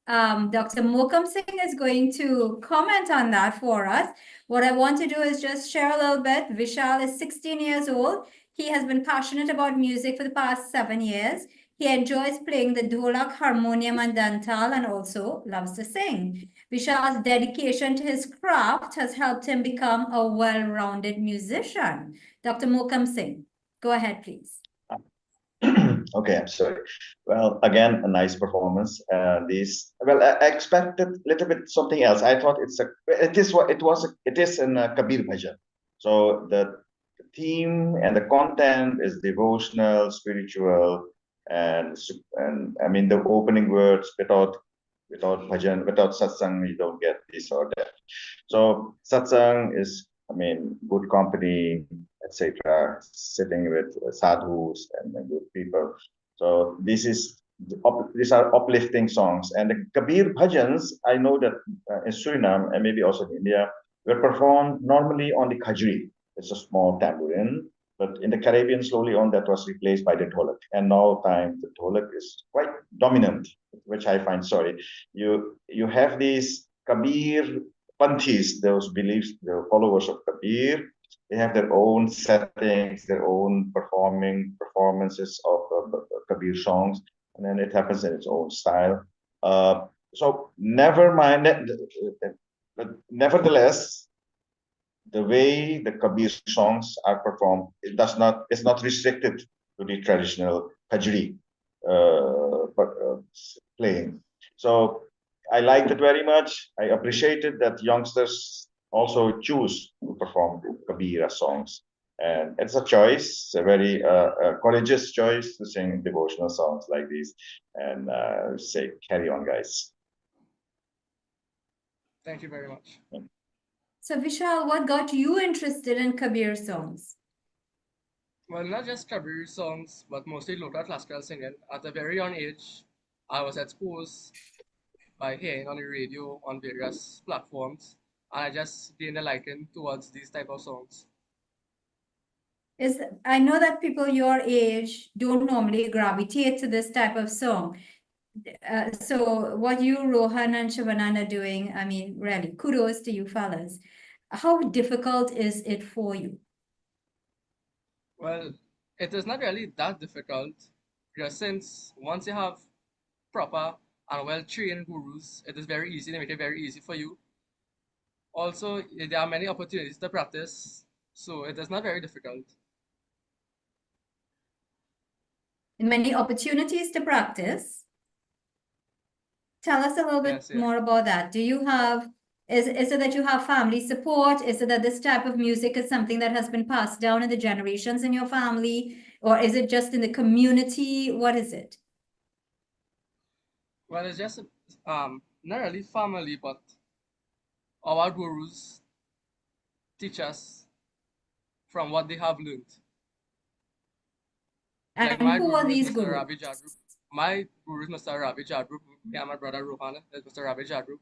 Dr. Mokam Singh is going to comment on that for us. What I want to do is just share a little bit. Vishal is 16 years old. He has been passionate about music for the past 7 years. He enjoys playing the dholak, harmonium, and dantal, and also loves to sing. Vishal's dedication to his craft has helped him become a well-rounded musician. Dr. Mokam Singh, go ahead, please. Okay, I'm sorry. Well, again, a nice performance. I expected a little bit something else. I thought it is in a Kabir bhajan. So the theme and the content is devotional, spiritual, and I mean the opening words without bhajan, without satsang, you don't get this or that. So satsang is, I mean, good company, etc., sitting with sadhus and good people. So these are uplifting songs. And the Kabir bhajans, I know that in Suriname and maybe also in India, were performed normally on the kajri. It's a small tambourine, but in the Caribbean, slowly on, that was replaced by the dholak. And now time the dholak is quite dominant, which I find sorry. You have these Kabir Panthis, those beliefs, the followers of Kabir. They have their own settings, their own performances of Kabir songs, and then it happens in its own style. So never mind, but nevertheless, the way the Kabir songs are performed, it's not restricted to the traditional Kajri playing. So I liked it very much. I appreciated that youngsters also choose to perform Kabira songs. And it's a choice, a very courageous choice to sing devotional songs like these. And say, carry on, guys. Thank you very much. So Vishal, what got you interested in Kabir songs? Well, not just Kabir songs, but mostly local classical singing. At a very young age, I was exposed by hearing on the radio on various platforms, and I just gained a liking towards these type of songs. I know that people your age don't normally gravitate to this type of song. So what you, Rohan and Shivanand are doing, I mean, really, kudos to you fellas. How difficult is it for you? Well, it is not really that difficult, just since once you have proper and well-trained gurus, it is very easy. They make it very easy for you. Also, there are many opportunities to practice, so it is not very difficult. Many opportunities to practice. Tell us a little bit Yes, yes. more about that. Do you have, is it that you have family support? Is it that this type of music is something that has been passed down in the generations in your family? Or is it just in the community? What is it? Well, it's just not really family, but our gurus teach us from what they have learned. Like And my who are guru is these Mr. gurus? Ravi Jadru. My guru is Mr. Ravi Jadru. Yeah, my brother Rohan is Mr. Ravi Jadru.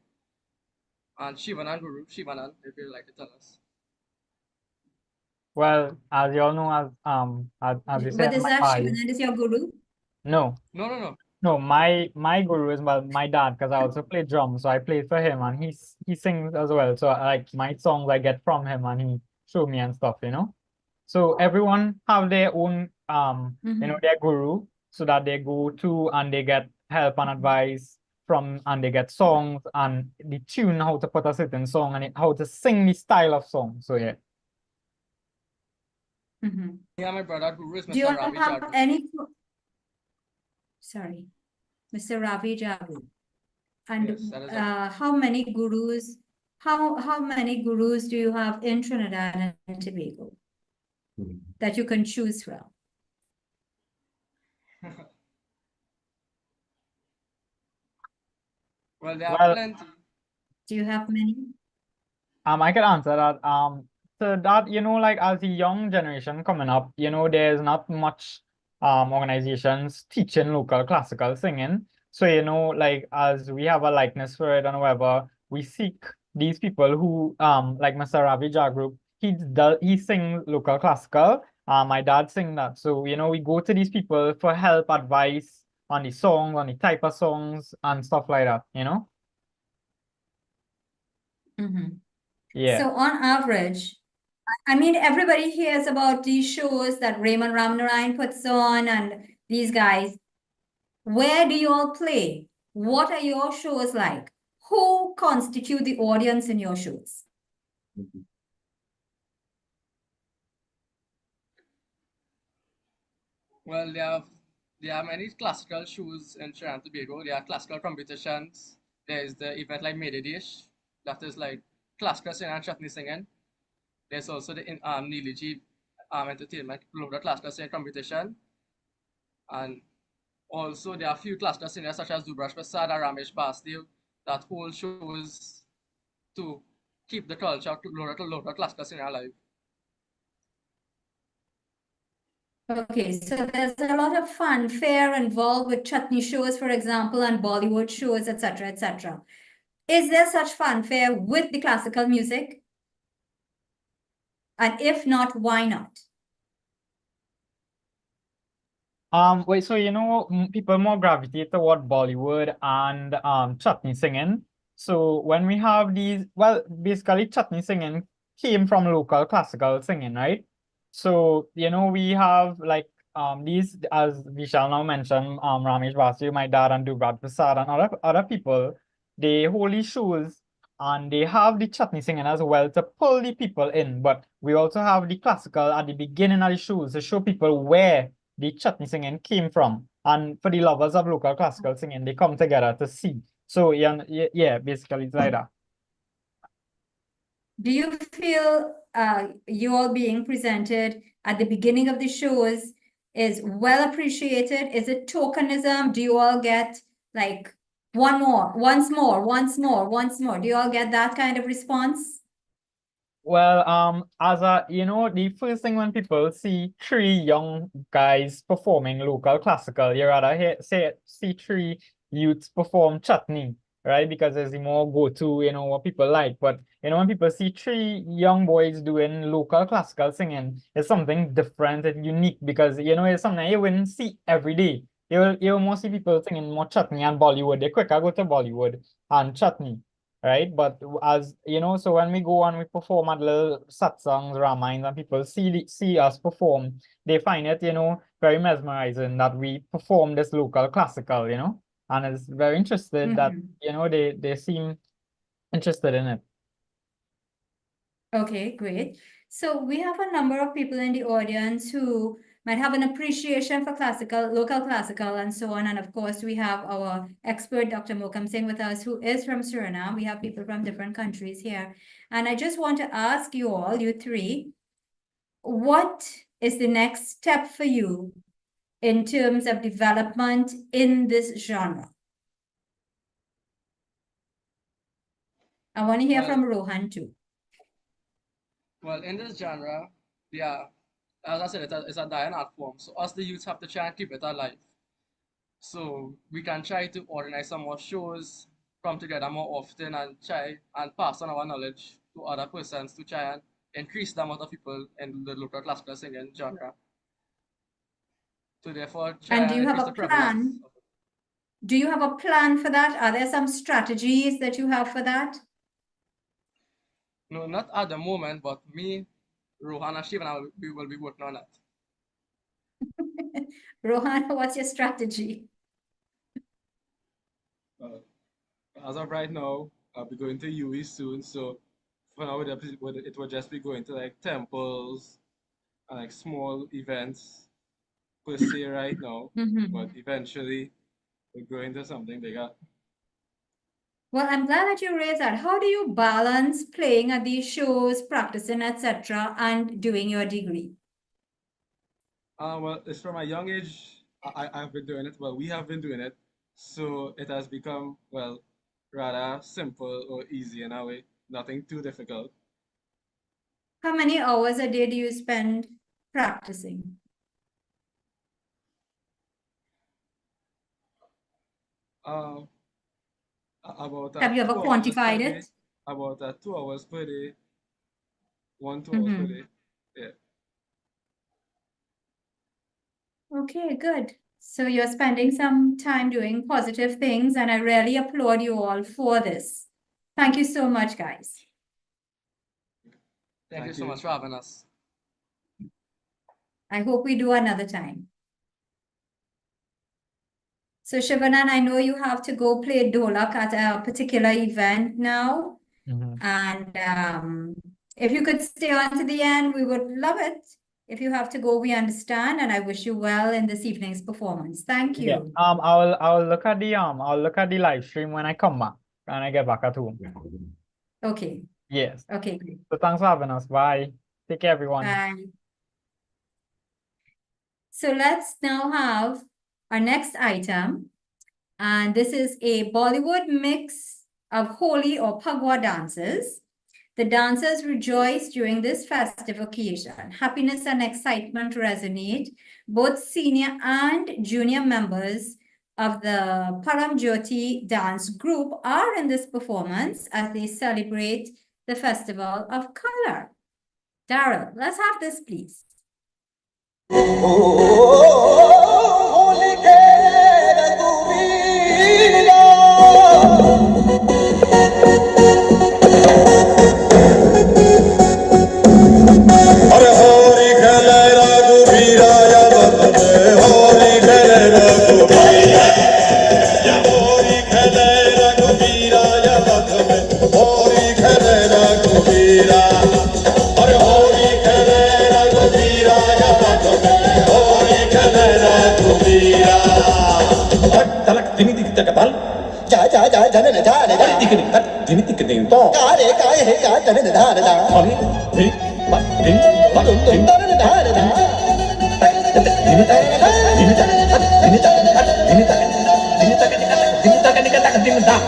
And Shivanan guru, Shivanan, if you'd like to tell us. Well, as you all know, as you But said, is my that eye. Shivanand is your guru? No, No. no, my guru is my dad, because I also play drums, so I play for him, and he sings as well. So like my songs I get from him, and he show me and stuff, you know. So everyone have their own you know, their guru, so that they go to and they get help and advice from, and they get songs and the tune, how to put a certain song, and how to sing the style of song. So yeah. Yeah, my brother guru is Do you Mr. Ravi have Jadru. any, sorry, Mr. Ravi Jadru? And Yes, that is right. how many gurus, how many gurus do you have in Trinidad and Tobago that you can choose from? Well, there are Well, plenty. Do you have many? I can answer that. So that, you know, like as the young generation coming up, you know, there's not much organizations teaching local classical singing. So, you know, like as we have a likeness for it and whatever, we seek these people who like Mr. Ravi Jagrup, he sings local classical. My dad sing that. So, you know, we go to these people for help, advice on the songs, on the type of songs and stuff like that, you know? Yeah. So on average, I mean, everybody hears about these shows that Raymond Ramnarayan puts on and these guys. Where do you all play? What are your shows like? Who constitute the audience in your shows? Well, there are many classical shows in Trinidad and Tobago. There are classical competitions. There is the event like Made Dish, that is like classical singing and chutney singing. There's also the Niliji Entertainment Global Classical Singing Competition. And also there are a few classical singers such as Dubrash Prasad and Ramesh Basdev that hold shows to keep the culture of local classical singing alive. Okay, so there's a lot of fanfare involved with chutney shows, for example, and Bollywood shows, etc., etc. Is there such fanfare with the classical music? And if not, why not? Wait, so you know, people more gravitate toward Bollywood and chutney singing. So when we have these, well, basically chutney singing came from local classical singing, right? So, you know, we have like these, as we shall now mention, Ramesh Basu, my dad, and Dubrad Prasad and other people, they hold these shows and they have the chutney singing as well to pull the people in. But we also have the classical at the beginning of the shows to show people where the chutney singing came from. And for the lovers of local classical singing, they come together to see. So yeah, basically it's like that. Do you feel you all being presented at the beginning of the shows is well appreciated? Is it tokenism? Do you all get like one more, once more, once more, once more? Do you all get that kind of response? Well, the first thing when people see three young guys performing local classical, you rather see three youths perform chutney, right? Because it's the more go-to, what people like. But when people see three young boys doing local classical singing, it's something different and unique because it's something you wouldn't see every day. You'll more see people singing more chutney and Bollywood. They quicker go to Bollywood and chutney. Right, but as so when we go and we perform at little satsangs, ramines, and people see us perform, they find it very mesmerizing that we perform this local classical, and it's very interested that they seem interested in it. Okay, great. So we have a number of people in the audience who might have an appreciation for local classical and so on. And of course, we have our expert, Dr. Mokam Singh, with us, who is from Suriname. We have people from different countries here. And I just want to ask you all, you three, what is the next step for you in terms of development in this genre? I want to hear from Rohan too. Well, in this genre, yeah, as I said, it's a dying art form. So us, the youths, have to try and keep it alive. So we can try to organize some more shows, come together more often, and try and pass on our knowledge to other persons to try and increase the amount of people in the local classical singing genre. So therefore, try And do you have increase a the prevalence plan? of it. Do you have a plan for that? Are there some strategies that you have for that? No, not at the moment, but me, Rohan, and Shivan, we will be working on it. Rohan, what's your strategy? As of right now, I'll be going to UE soon, so for now it will just be going to like temples and like small events per se right now, but eventually we're going to something bigger. Well, I'm glad that you raised that. How do you balance playing at these shows, practicing, etc., and doing your degree? Well, it's from a young age. I've been doing it. Well, we have been doing it, so it has become, well, rather simple or easy in a way. Nothing too difficult. How many hours a day do you spend practicing? About Have you ever 2 hours per quantified day. it? About 2 hours per day. 2 hours per day. Yeah. Okay, good. So you're spending some time doing positive things, and I really applaud you all for this. Thank you so much, guys. Thank you so much for having us. I hope we do another time. So Shivanan, I know you have to go play Dholak at a particular event now. And if you could stay on to the end, we would love it. If you have to go, we understand, and I wish you well in this evening's performance. Thank you. Yeah. I'll look at the live stream when I come back and I get back at home. Okay. Yes. Okay, great. So thanks for having us. Bye. Take care, everyone. Bye. So let's now have our next item. And this is a Bollywood mix of Holi or Phagwa dances. The dancers rejoice during this festive occasion. Happiness and excitement resonate. Both senior and junior members of the Param Jyoti dance group are in this performance as they celebrate the festival of color. Daryl, let's have this, please.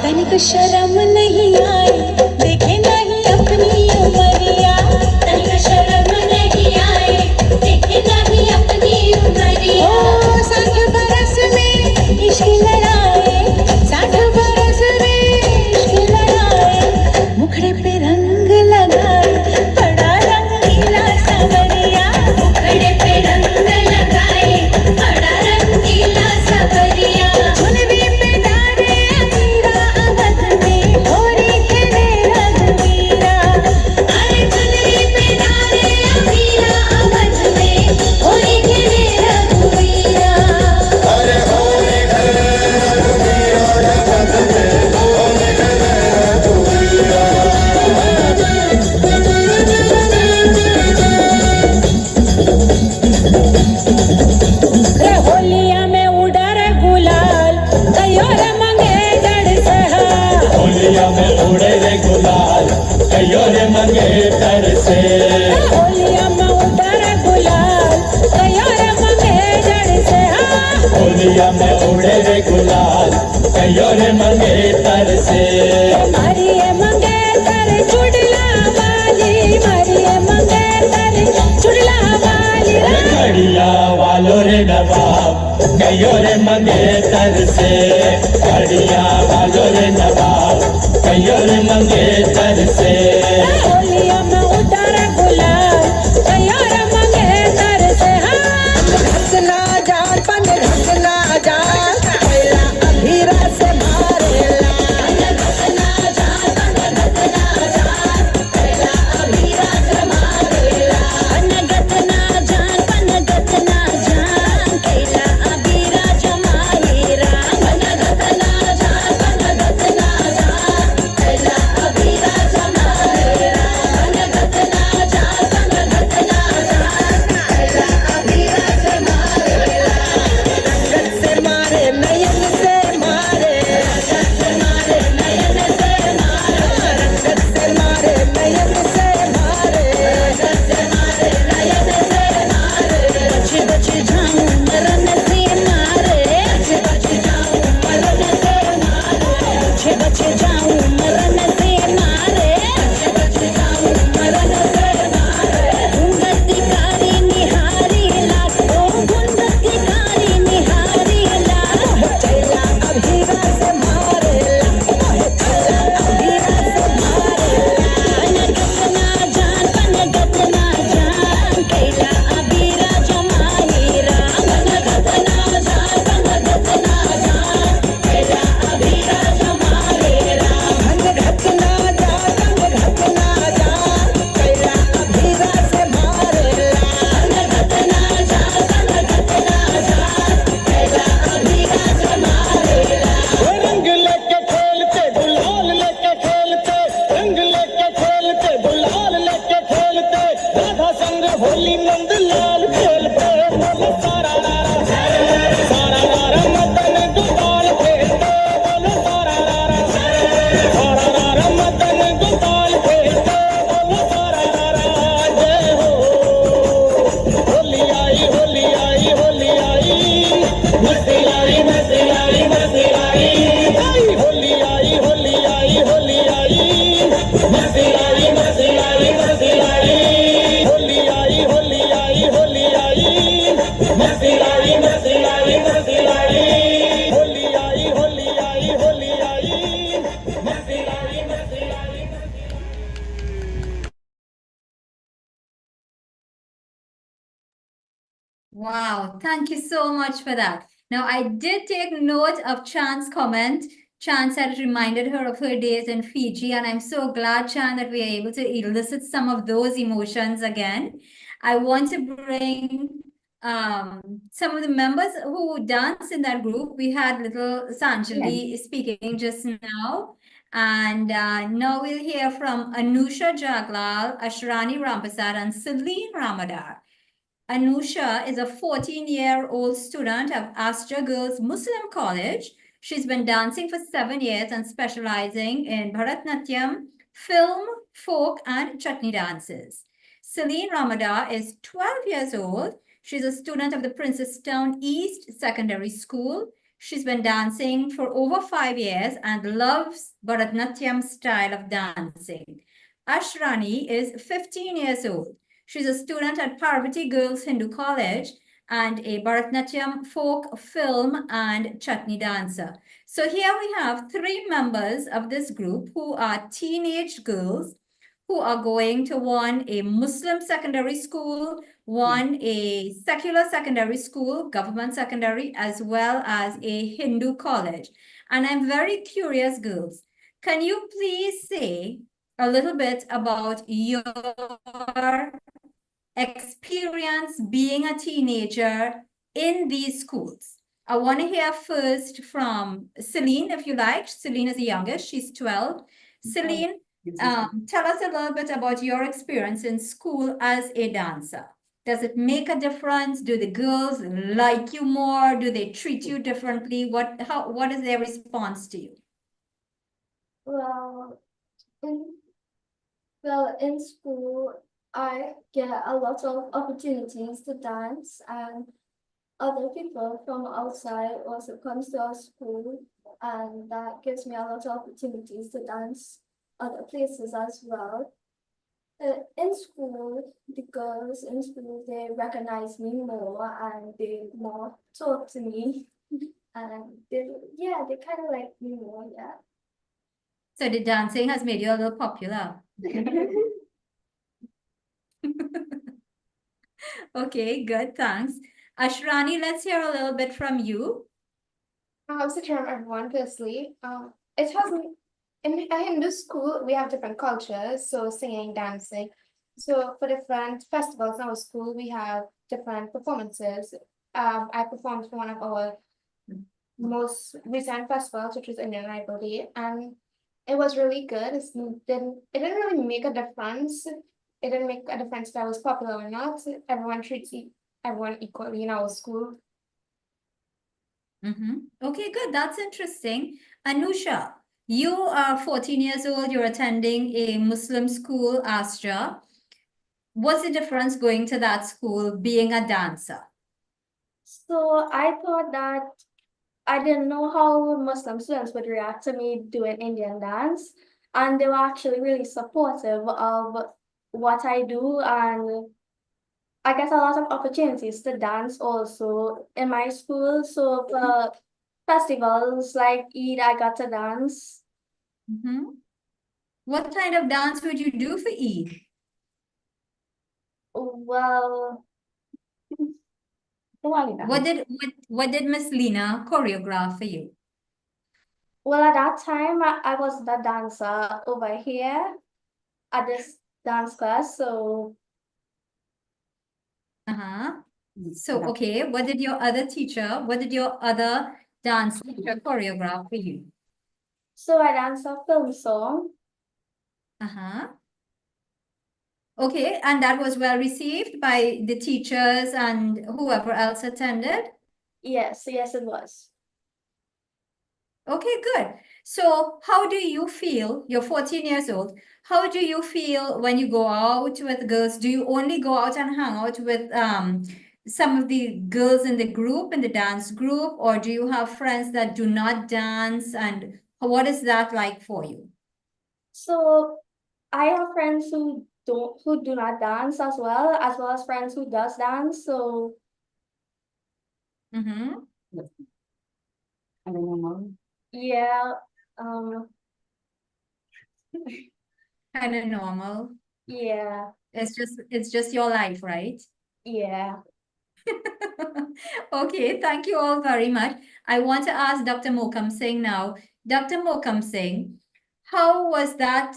तनिक शर्म नहीं आई देखे नहीं अपनी उमरिया 60 बरस में इश्क लड़ाए, 60 बरस में इश्क लड़ाए, मुखड़े पे रंग लगाए, बड़ा रंगीला सवरिया, मुखड़े पे रंग लगाए, बड़ा रंगीला सवरिया, चुनरी पे डाले अमीरा अवध में, होरी खेले रघुवीरा, अरे चुनरी पे डाले अमीरा अवध में, होरी खेले रघुवीरा, अरे होरी खेले रघुवीरा जगत में, होरी खेले रघुवीरा। रे होलिया में उड़ा रे गुलाल, कयो रे मंगे जड़ से हा, होलिया में उड़े रे गुलाल, कयो रे मंगे तर से। होलिया में उड़ा रे गुलाल, कयो रे मंगे जड़ से हा, होलिया में उड़े रे गुलाल, कयो रे मंगे तर से। मारिये मंगे तर चुड़ला वाली, मारिये मंगे तर चुड़ला वाली, घड़िया वालो रे नवाब, कयो रे मंगे तर से। घड़िया वालो रे नवाब, कयो रे मंगे तर से। होलिया में उड़ा रे गुलाल, कयो रे मंगे तर से हा, ढकना जान पन ढकना जान, कैला अभीरा से मारेला, ढकना जान पन ढकना जान, कैला अभीरा से मारेला, ढकना जान पन ढकना जान, कैला अभीरा जमाईरा, ढकना जान पन ढकना जान, कैला अभीरा जमाईरा, ढकना जान पन ढकना जान, कैला अभीरा जमाईरा, रंगत से मारे नयन से मारे, रंगत से मारे नयन से मारे, रंगत से मारे नयन से मारे, रंगत से मारे नयन से मारे, बच बच जाऊं मरन से मारे, बच बच जाऊं मरन से मारे, बच बच जाऊं मरन से मारे, बच बच जाऊं मरन से मारे, गुंगती कारी निहारी लाट, ओ गुंगती कारी निहारी लाट, चला अभीरा से मारेला, चला अभीरा से मारेला, नगतना जान पनगतना जान, कैला अभीरा जमाईरा, नगतना जान पनगतना जान, कैला अभीरा जमाईरा, नगतना जान पनगतना जान, कैला अभीरा से मारेला, नगतना जान पनगतना जान, कैला अभीरा जमाईरा। रंग लेके खेलते गुलाल लेके खेलते, रंग लेके खेलते गुलाल लेके खेलते, राधा संग होली नंद लाल खेलते, बोलो सारा रारा सारा रारा मदन गोपाल खेलते, बोलो सारा रारा मदन गोपाल खेलते, बोलो सारा रारा जय हो। होली आई होली आई होली आई, मस्ती आई मस्ती आई मस्ती आई, होली आई होली आई होली आई, मस्ती आई मस्ती आई मस्ती आई, होली आई होली आई होली आई, मस्ती आई मस्ती आई मस्ती आई, होली आई होली आई होली आई, मस्ती आई मस्ती आई। Wow, thank you so much for that. Now, I did take note of Chan's comment. Chan said it reminded her of her days in Fiji, and I'm so glad, Chan, that we are able to elicit some of those emotions again. I want to bring some of the members who dance in that group. We had little Sanjali speaking just now. And now we'll hear from Anusha Jaglal, Ashrani Rampasad, and Celine Ramadar. Anusha is a 14-year-old student of Astra Girls Muslim College. She's been dancing for 7 years and specializing in Bharatnatyam, film, folk, and chutney dances. Celine Ramadar is 12 years old. She's a student of the Princestown East Secondary School. She's been dancing for over 5 years and loves Bharatnatyam style of dancing. Ashrani is 15 years old. She's a student at Parvati Girls Hindu College and a Bharatanatyam folk, film, and chutney dancer. So here we have 3 members of this group who are teenage girls who are going to one a Muslim secondary school, one a secular secondary school, government secondary, as well as a Hindu college. And I'm very curious, girls, can you please say a little bit about your experience being a teenager in these schools? I want to hear first from Celine, if you like. Celine is the youngest, she's 12. Celine, tell us a little bit about your experience in school as a dancer. Does it make a difference? Do the girls like you more? Do they treat you differently? What is their response to you? Well, in school, I get a lot of opportunities to dance, and other people from outside also comes to our school, and that gives me a lot of opportunities to dance other places as well. In school, the girls in school, they recognize me more and they more talk to me, and they kind of like me more, yeah. So the dancing has made you a little popular. Okay, good, thanks. Ashrani, let's hear a little bit from you. So charm everyone, firstly. It has in a Hindu school, we have different cultures, so singing, dancing. So for different festivals in our school, we have different performances. I performed for one of our most recent festivals, which was Indian Idol Day, and it was really good. It didn't really make a difference. It didn't make a difference if I was popular or not. Everyone treats everyone equally in our school. Okay, good. That's interesting. Anusha, you are 14 years old. You're attending a Muslim school, Astra. What's the difference going to that school, being a dancer? So I thought that I didn't know how Muslim students would react to me doing Indian dance, and they were actually really supportive of what I do, and I get a lot of opportunities to dance also in my school. So for festivals like Eid, I got to dance. What kind of dance would you do for Eid? Well, what did Miss Lena choreograph for you? Well, at that time, I was the dancer over here at this dance class. So, So, okay, what did your other dance teacher choreograph for you? So I danced a film song. Okay, and that was well received by the teachers and whoever else attended? Yes, it was. Okay, good. So how do you feel? You're 14 years old. How do you feel when you go out with girls? Do you only go out and hang out with some of the girls in the group, in the dance group, or do you have friends that do not dance? And what is that like for you? So I have friends who do not dance as well as friends who does dance. So I don't know. Yeah, kind of normal. Yeah. It's just your life, right? Yeah. Okay, thank you all very much. I want to ask Dr. Mokam Singh now. Dr. Mokam Singh, how was that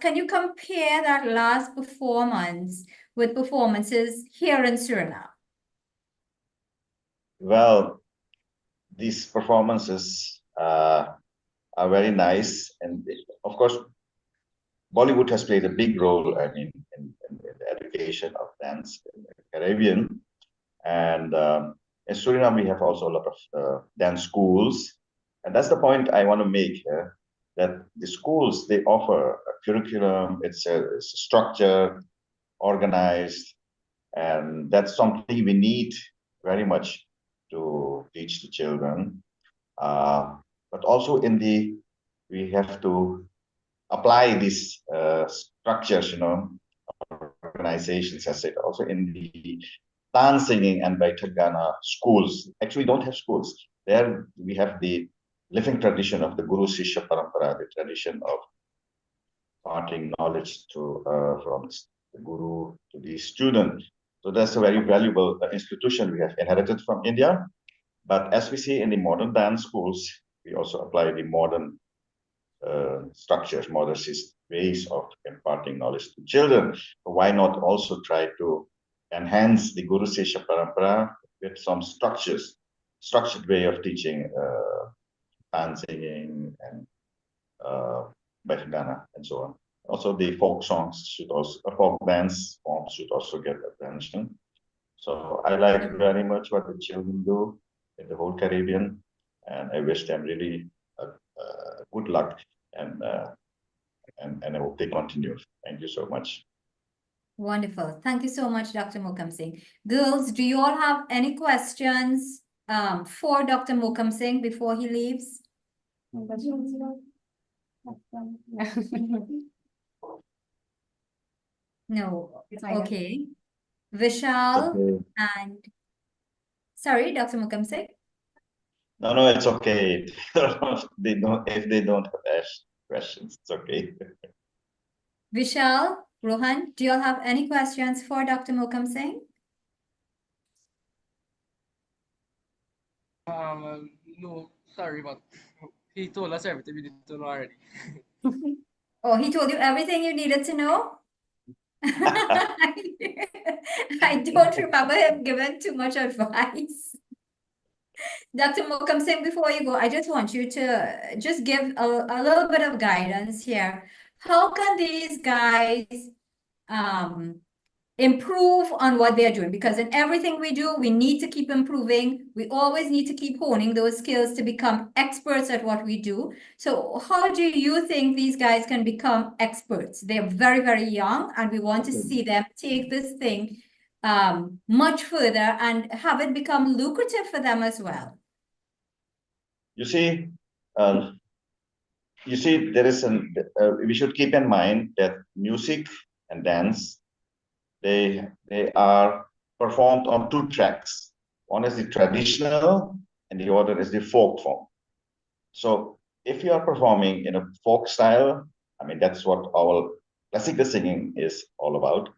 can you compare that last performance with performances here in Suriname? Well, these performances are very nice, and of course, Bollywood has played a big role, I mean, in the education of dance in the Caribbean, and in Suriname we have also a lot of dance schools, and that's the point I want to make here. That the schools, they offer a curriculum, it's a structure, organized, and that's something we need very much to teach the children. But also we have to apply these structures, organizations, as I said, also in the dance singing and by Tagana schools. Actually, we don't have schools. There we have the living tradition of the Guru Sishya Parampara, the tradition of imparting knowledge to from the Guru to the student. So that's a very valuable institution we have inherited from India. But as we see in the modern dance schools, we also apply the modern structures, modern ways of imparting knowledge to children. So why not also try to enhance the Guru Sishya Parampara with some structured way of teaching dance singing and Bhajanana and so on. Also, the folk songs should also, folk dance forms should also get attention. So I like very much what the children do in the whole Caribbean, and I wish them really good luck, and I hope they continue. Thank you so much. Wonderful. Thank you so much, Dr. Mokam Singh. Girls, do you all have any questions for Dr. Mokam Singh before he leaves? No. Okay. Vishal and sorry, Dr. Mokam Singh. No, it's okay. If they don't have questions, it's okay. Vishal, Rohan, do you all have any questions for Dr. Mokam Singh? No, sorry, but he told us everything we need to know already. Oh, he told you everything you needed to know? I don't remember him giving too much advice. Dr. Mokam Singh, before you go, I just want you to just give a little bit of guidance here. How can these guys improve on what they're doing? Because in everything we do, we need to keep improving. We always need to keep honing those skills to become experts at what we do. So how do you think these guys can become experts? They're very, very young, and we want to see them take this thing much further and have it become lucrative for them as well. You see, there is we should keep in mind that music and dance, they are performed on two tracks. One is the traditional and the other is the folk form. So if you are performing in a folk style, I mean, that's what our classical singing is all about.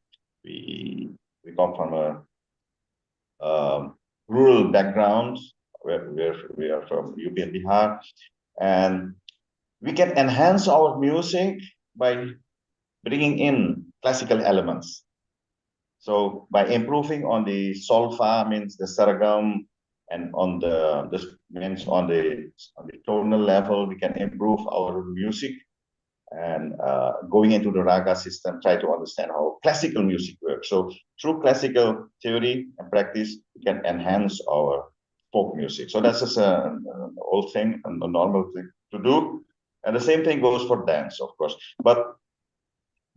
We come from a rural background where we are from UP and Bihar, and we can enhance our music by bringing in classical elements. So by improving on the solfa, means the sargam, and on the tonal level, we can improve our music. And going into the raga system, try to understand how classical music works. So through classical theory and practice, we can enhance our folk music. So that's just an old thing and a normal thing to do. And the same thing goes for dance, of course. But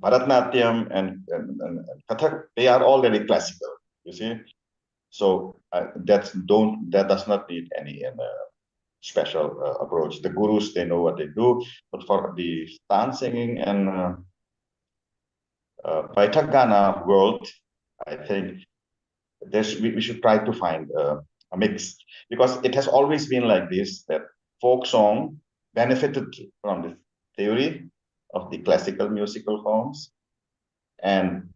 Bharatnatyam and Kathak, they are already classical, you see. So that does not need any special approach. The gurus, they know what they do. But for the dance singing and Vaitagana world, I think we should try to find a mix, because it has always been like this, that folk song benefited from the theory of the classical musical forms, and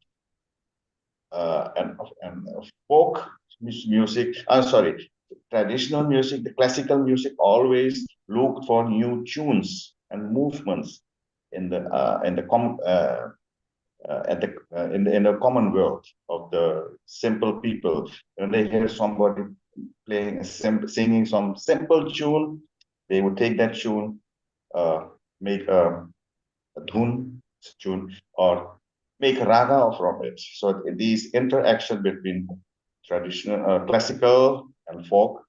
folk music, traditional music, the classical music always looked for new tunes and movements in the common world of the simple people. When they hear somebody playing singing some simple tune, they would take that tune, make a tune, or make raga from it. So these interaction between traditional, classical and folk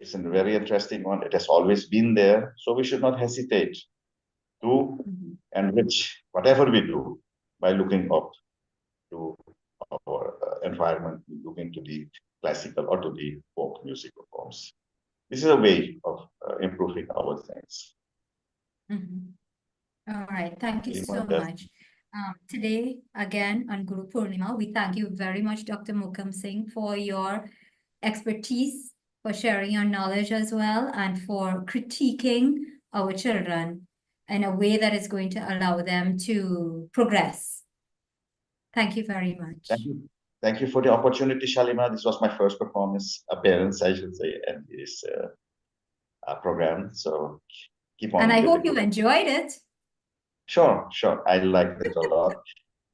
is a very interesting one. It has always been there. So we should not hesitate to enrich whatever we do by looking up to our environment, looking to the classical or to the folk musical forms. This is a way of improving our things. All right, thank you so much. Today, again, on Guru Purnima, we thank you very much, Dr. Mukam Singh, for your expertise, for sharing your knowledge as well, and for critiquing our children in a way that is going to allow them to progress. Thank you very much. Thank you. Thank you for the opportunity, Shalima. This was my first performance appearance, I should say, in this program. So keep on. And I with the hope you good- enjoyed it. Sure. I liked it a lot.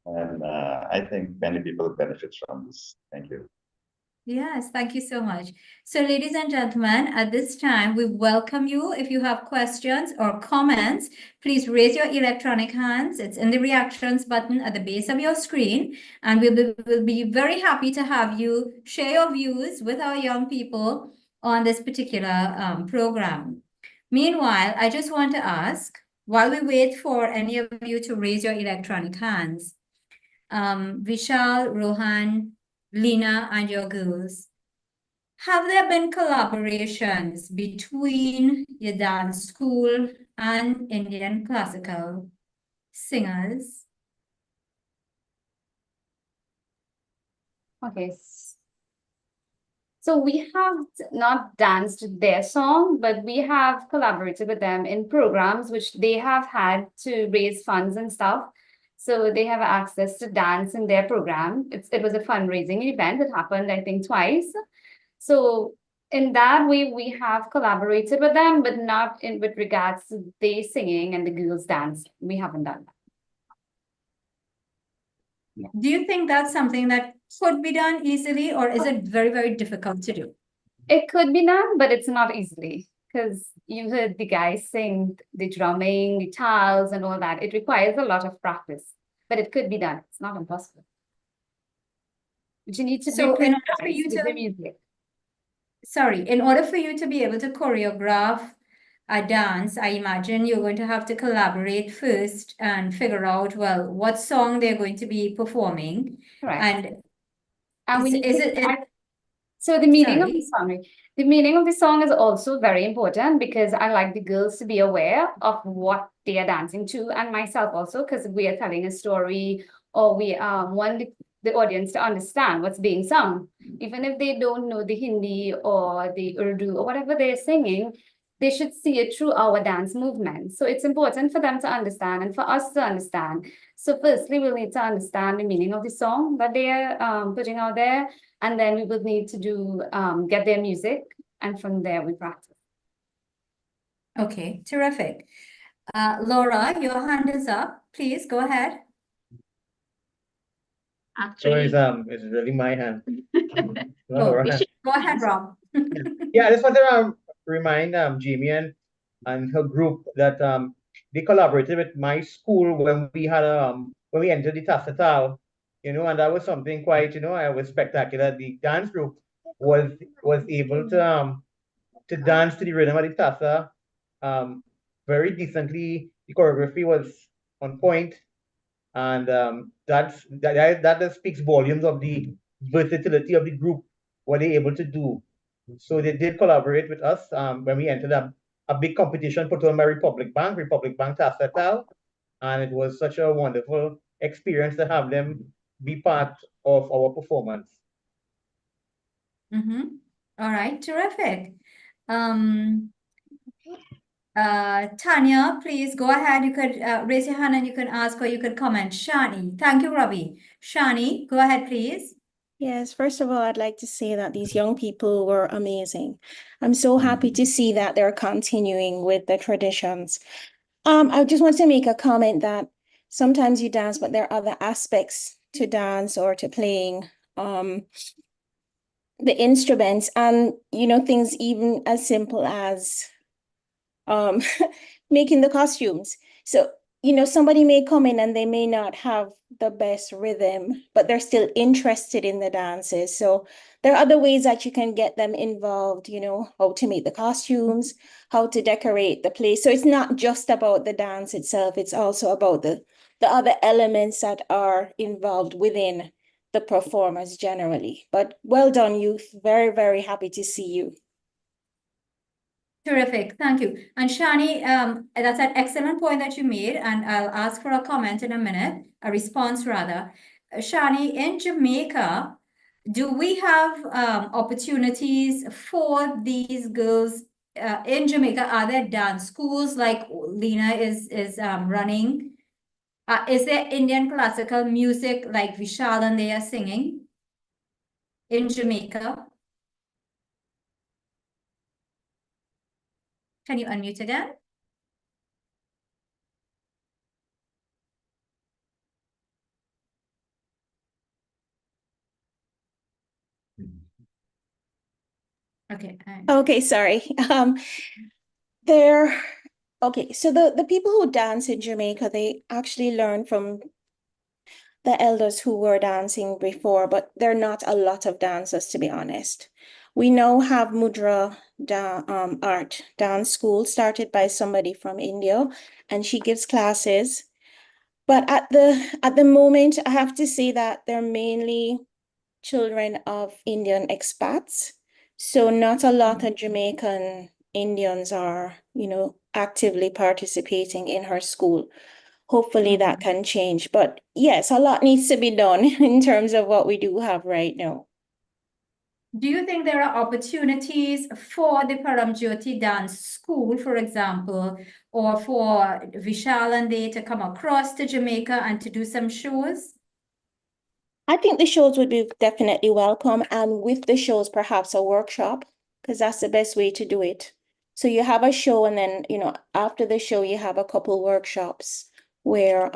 And I think many people benefit from this. Thank you. Yes, thank you so much. So, ladies and gentlemen, at this time, we welcome you. If you have questions or comments, please raise your electronic hands. It's in the reactions button at the base of your screen. And we'll be very happy to have you share your views with our young people on this particular program. Meanwhile, I just want to ask, while we wait for any of you to raise your electronic hands, Vishal, Rohan, Lena, and your girls, have there been collaborations between your dance school and Indian classical singers? Okay. So we have not danced their song, but we have collaborated with them in programs which they have had to raise funds and stuff. So they have access to dance in their program. It was a fundraising event that happened, I think, twice. So in that way, we have collaborated with them, but not in with regards to they singing and the girls dance. We haven't done that. Do you think that's something that could be done easily, or is it very, very difficult to do? It could be done, but it's not easily. Because you heard the guys sing the drumming, the tals, and all that. It requires a lot of practice, but it could be done. It's not impossible. But you need to So be in order for precise you with to, the music. sorry, in order for you to be able to choreograph a dance, I imagine you're going to have to collaborate first and figure out, well, what song they're going to be performing. Correct. And we need is to it So the meaning of Sorry. the song, the meaning of the song is also very important because I like the girls to be aware of what they are dancing to, and myself also, because we are telling a story or we want the audience to understand what's being sung. Even if they don't know the Hindi or the Urdu or whatever they're singing, they should see it through our dance movement. So it's important for them to understand and for us to understand. So firstly, we'll need to understand the meaning of the song that they are putting out there. And then we would need to do get their music, and from there we practice. Okay, terrific. Laura, your hand is up. Please go ahead. Actually, it's really my hand. Oh, Laura hand. go ahead, Rob. Yeah, I just want to remind Jamie and her group that they collaborated with my school when we had when we entered the Tasatal, and that was something quite, I was spectacular. The dance group was able to dance to the rhythm of the Tasa very decently. The choreography was on point, and that just speaks volumes of the versatility of the group, what they're able to do. So they did collaborate with us when we entered a big competition put on by Republic Bank Tasatal, and it was such a wonderful experience to have them be part of our performance. All right, terrific. Tanya, please go ahead. You could raise your hand and you can ask or you could comment. Shani, thank you, Ravi. Shani, go ahead, please. Yes, first of all, I'd like to say that these young people were amazing. I'm so happy to see that they're continuing with the traditions. I just want to make a comment that sometimes you dance, but there are other aspects to dance or to playing the instruments, and things even as simple as making the costumes. So somebody may come in and they may not have the best rhythm, but they're still interested in the dances. So there are other ways that you can get them involved, how to make the costumes, how to decorate the place. So it's not just about the dance itself, it's also about the other elements that are involved within the performers generally. But well done, youth. Very, very happy to see you. Terrific, thank you. And Shani, that's an excellent point that you made, and I'll ask for a comment in a minute, a response rather. Shani, in Jamaica, do we have opportunities for these girls in Jamaica? Are there dance schools like Lena is running? Is there Indian classical music like Vishal and they are singing in Jamaica? Can you unmute again? Okay. Okay, sorry. There, okay, so the people who dance in Jamaica, they actually learn from the elders who were dancing before, but there are not a lot of dancers, to be honest. We now have Mudra art dance school started by somebody from India, and she gives classes. But at the moment, I have to say that they're mainly children of Indian expats. So not a lot of Jamaican Indians are, actively participating in her school. Hopefully that can change. But yes, a lot needs to be done in terms of what we do have right now. Do you think there are opportunities for the Paramjyoti Dance School, for example, or for Vishal and they to come across to Jamaica and to do some shows? I think the shows would be definitely welcome. And with the shows, perhaps a workshop, because that's the best way to do it. So you have a show and then, after the show, you have a couple workshops where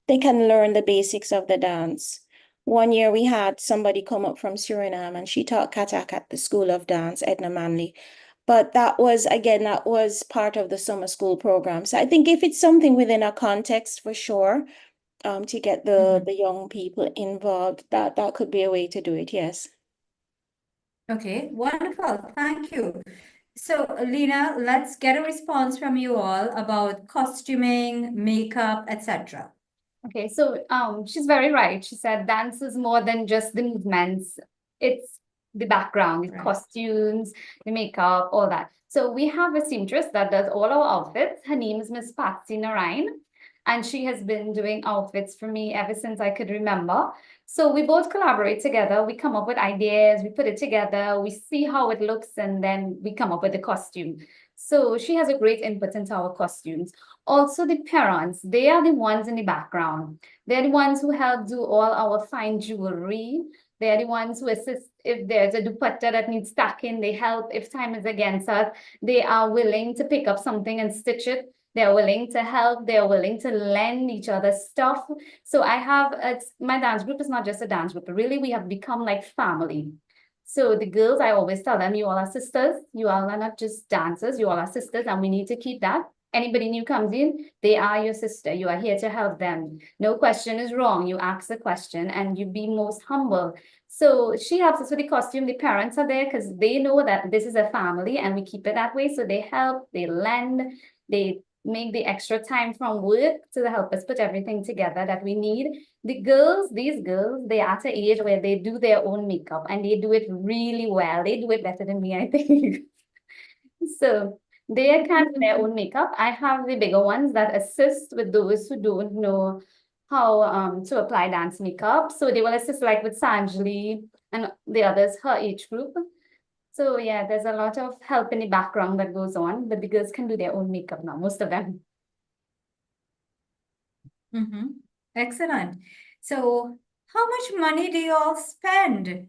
they can learn the basics of the dance. One year we had somebody come up from Suriname and she taught Katak at the School of Dance, Edna Manley. But that was part of the summer school program. So I think if it's something within a context, for sure, to get the young people involved, that could be a way to do it, yes. Okay, wonderful. Thank you. So, Lena, let's get a response from you all about costuming, makeup, etc. Okay, so she's very right. She said dance is more than just the movements. It's the background, the costumes, the makeup, all that. So we have a seamstress that does all our outfits. Her name is Miss Patsy Narayan, and she has been doing outfits for me ever since I could remember. So we both collaborate together. We come up with ideas, we put it together, we see how it looks, and then we come up with the costume. So she has a great input into our costumes. Also, the parents, they are the ones in the background. They're the ones who help do all our fine jewelry. They're the ones who assist if there's a dupatta that needs stacking. They help if time is against us. They are willing to pick up something and stitch it. They're willing to help. They're willing to lend each other stuff. So my dance group is not just a dance group, but really we have become like family. So the girls, I always tell them, you all are sisters. You all are not just dancers. You all are sisters, and we need to keep that. Anybody new comes in, they are your sister. You are here to help them. No question is wrong. You ask the question and you be most humble. So she helps us with the costume. The parents are there because they know that this is a family and we keep it that way. So they help, they lend, they make the extra time from work to help us put everything together that we need. These girls, they are at an age where they do their own makeup and they do it really well. They do it better than me, I think. So they can do their own makeup. I have the bigger ones that assist with those who don't know how to apply dance makeup. So they will assist like with Sanjali and the others, her age group. So yeah, there's a lot of help in the background that goes on, but the girls can do their own makeup now, most of them. Excellent. So how much money do you all spend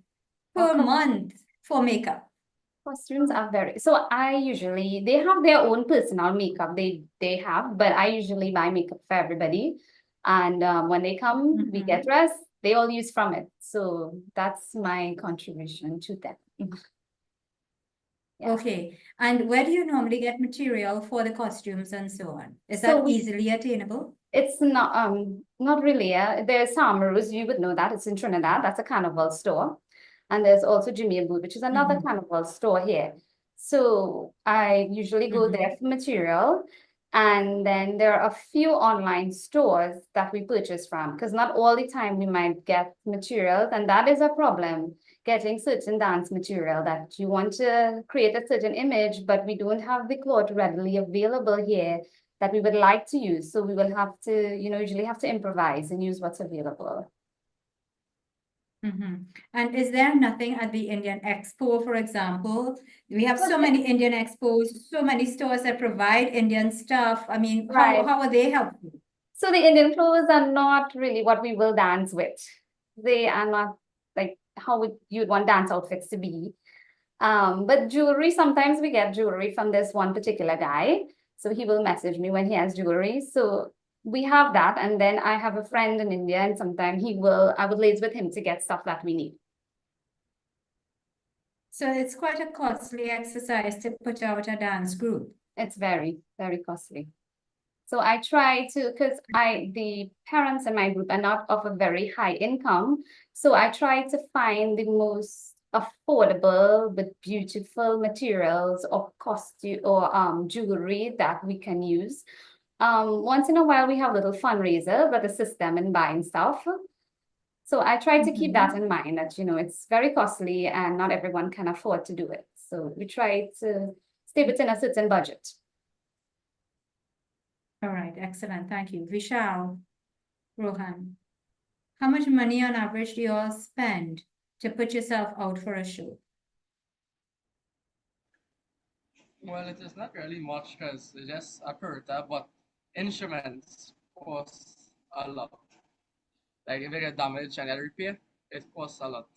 per month for makeup? Costumes are so they have their own personal makeup they have, but I usually buy makeup for everybody. And when they come, we get dressed, they all use from it. So that's my contribution to them. Yeah. Okay. And where do you normally get material for the costumes and so on? Is that easily attainable? It's not really. There's Samaru's, you would know that. It's in Trinidad. That's a carnival store. And there's also Jamaica, which is another carnival store here. So I usually go there for material. And then there are a few online stores that we purchase from, because not all the time we might get materials. And that is a problem. getting certain dance material that you want to create a certain image, but we don't have the cloth readily available here that we would like to use. So we will have to, usually have to improvise and use what's available. And is there nothing at the Indian Expo, for example? We have so many Indian expos, so many stores that provide Indian stuff. I mean, Right. how are they helpful? So the Indian clothes are not really what we will dance with. They are not like how you'd want dance outfits to be. But jewelry, sometimes we get jewelry from this one particular guy. So he will message me when he has jewelry. So we have that. And then I have a friend in India, and sometimes I would liaise with him to get stuff that we need. So it's quite a costly exercise to put out a dance group. It's very, very costly. So I try to, because the parents in my group are not of a very high income. So I try to find the most affordable but beautiful materials or costume or jewelry that we can use. Once in a while, we have little fundraisers that assist them in buying stuff. So I try to keep that in mind that, it's very costly and not everyone can afford to do it. So we try to stay within a certain budget. All right, excellent. Thank you. Vishal, Rohan, how much money on average do you all spend to put yourself out for a show? Well, it is not really much because it's just a perta, but instruments cost a lot. Like if they get damaged and they repair, it costs a lot.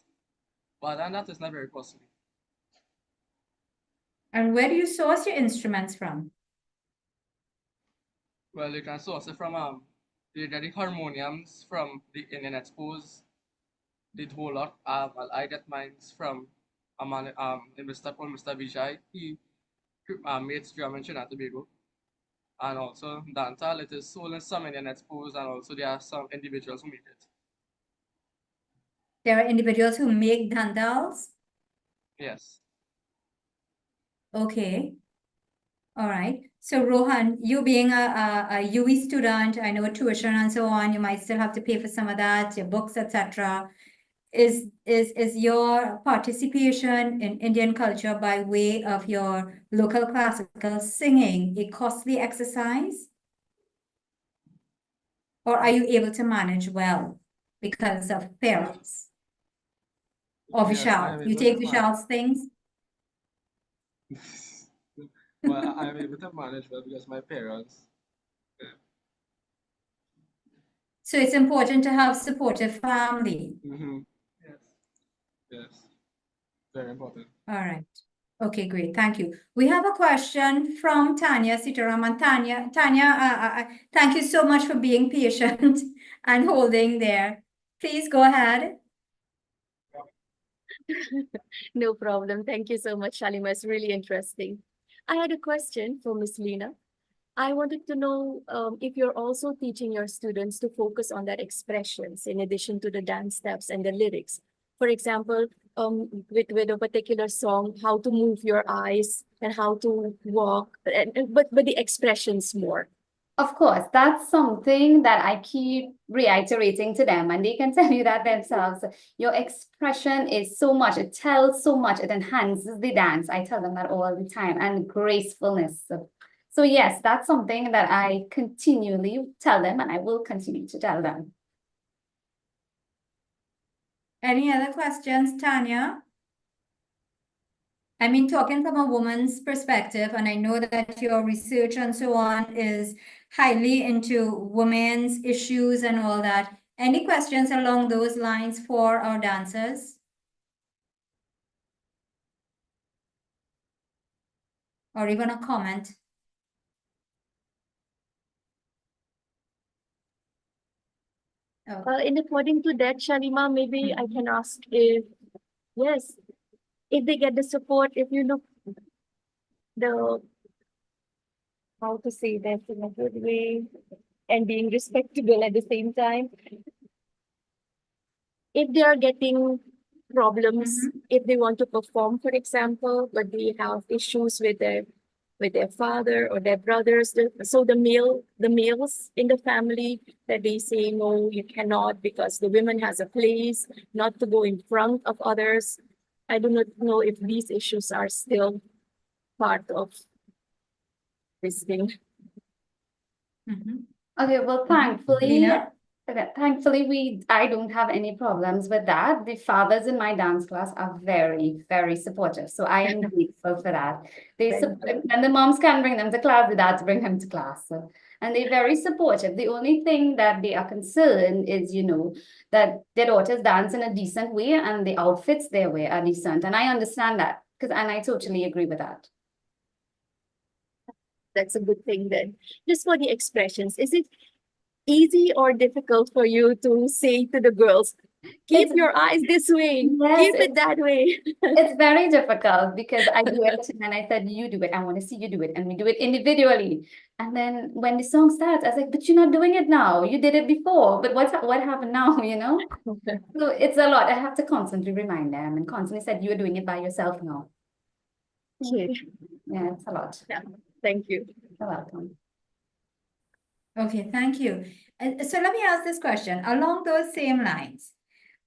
But then that is not very costly. And where do you source your instruments from? Well, you can source it from you get the harmoniums from the Indian Expos, the whole lot. Well, I get mine from a man, Mr. Vijay. He makes drum in Trinidad and Tobago. And also Dantal, it is sold in some Indian Expos, and also there are some individuals who make it. There are individuals who make dandals? Yes. Okay. All right. So Rohan, you being a UE student, I know tuition and so on, you might still have to pay for some of that, your books, etc. Is your participation in Indian culture by way of your local classical singing a costly exercise? Or are you able to manage well because of parents? Or Yes, I am Vishal, you able take to Vishal's things? Well, I am able to manage well because my parents. So it's important to have supportive family. Yes. Yes. Very important. All right. Okay, great. Thank you. We have a question from Tanya Sitaraman. Tanya, thank you so much for being patient and holding there. Please go ahead. No problem. Thank you so much, Shalima. It's really interesting. I had a question for Miss Lena. I wanted to know if you're also teaching your students to focus on their expressions in addition to the dance steps and the lyrics. For example, with a particular song, how to move your eyes and how to walk, but the expressions more. Of course, that's something that I keep reiterating to them, and they can tell you that themselves. Your expression is so much, it tells so much, it enhances the dance. I tell them that all the time, and gracefulness. So yes, that's something that I continually tell them, and I will continue to tell them. Any other questions, Tanya? I mean, talking from a woman's perspective, and I know that your research and so on is highly into women's issues and all that. Any questions along those lines for our dancers? Or even a comment? In according to that, Shalima, maybe I can ask if, yes, if they get the support, if you look how to say that in a good way and being respectable at the same time. If they are getting problems, if they want to perform, for example, but they have issues with their with their father or their brothers. So the males in the family, that they say, no, you cannot, because the women has a place not to go in front of others. I do not know if these issues are still part of this thing. Okay, well, Lena? I don't have any problems with that. The fathers in my dance class are very, very supportive. So I am grateful for that. And the moms can bring them to class, the dads bring them to class. And they're very supportive. The only thing that they are concerned is, that their daughters dance in a decent way and the outfits they wear are decent. And I understand that, and I totally agree with that. That's a good thing then. Just for the expressions, is it easy or difficult for you to say to the girls, keep your eyes this way, keep it that way? It's very difficult because I do it and I said, you do it. I want to see you do it. And we do it individually. And then when the song starts, I was like, but you're not doing it now. You did it before. But what happened now, So it's a lot. I have to constantly remind them and constantly said, you're doing it by yourself now. Okay. Yeah, it's a lot. Yeah. Thank you. You're welcome. Okay, thank you. So let me ask this question along those same lines.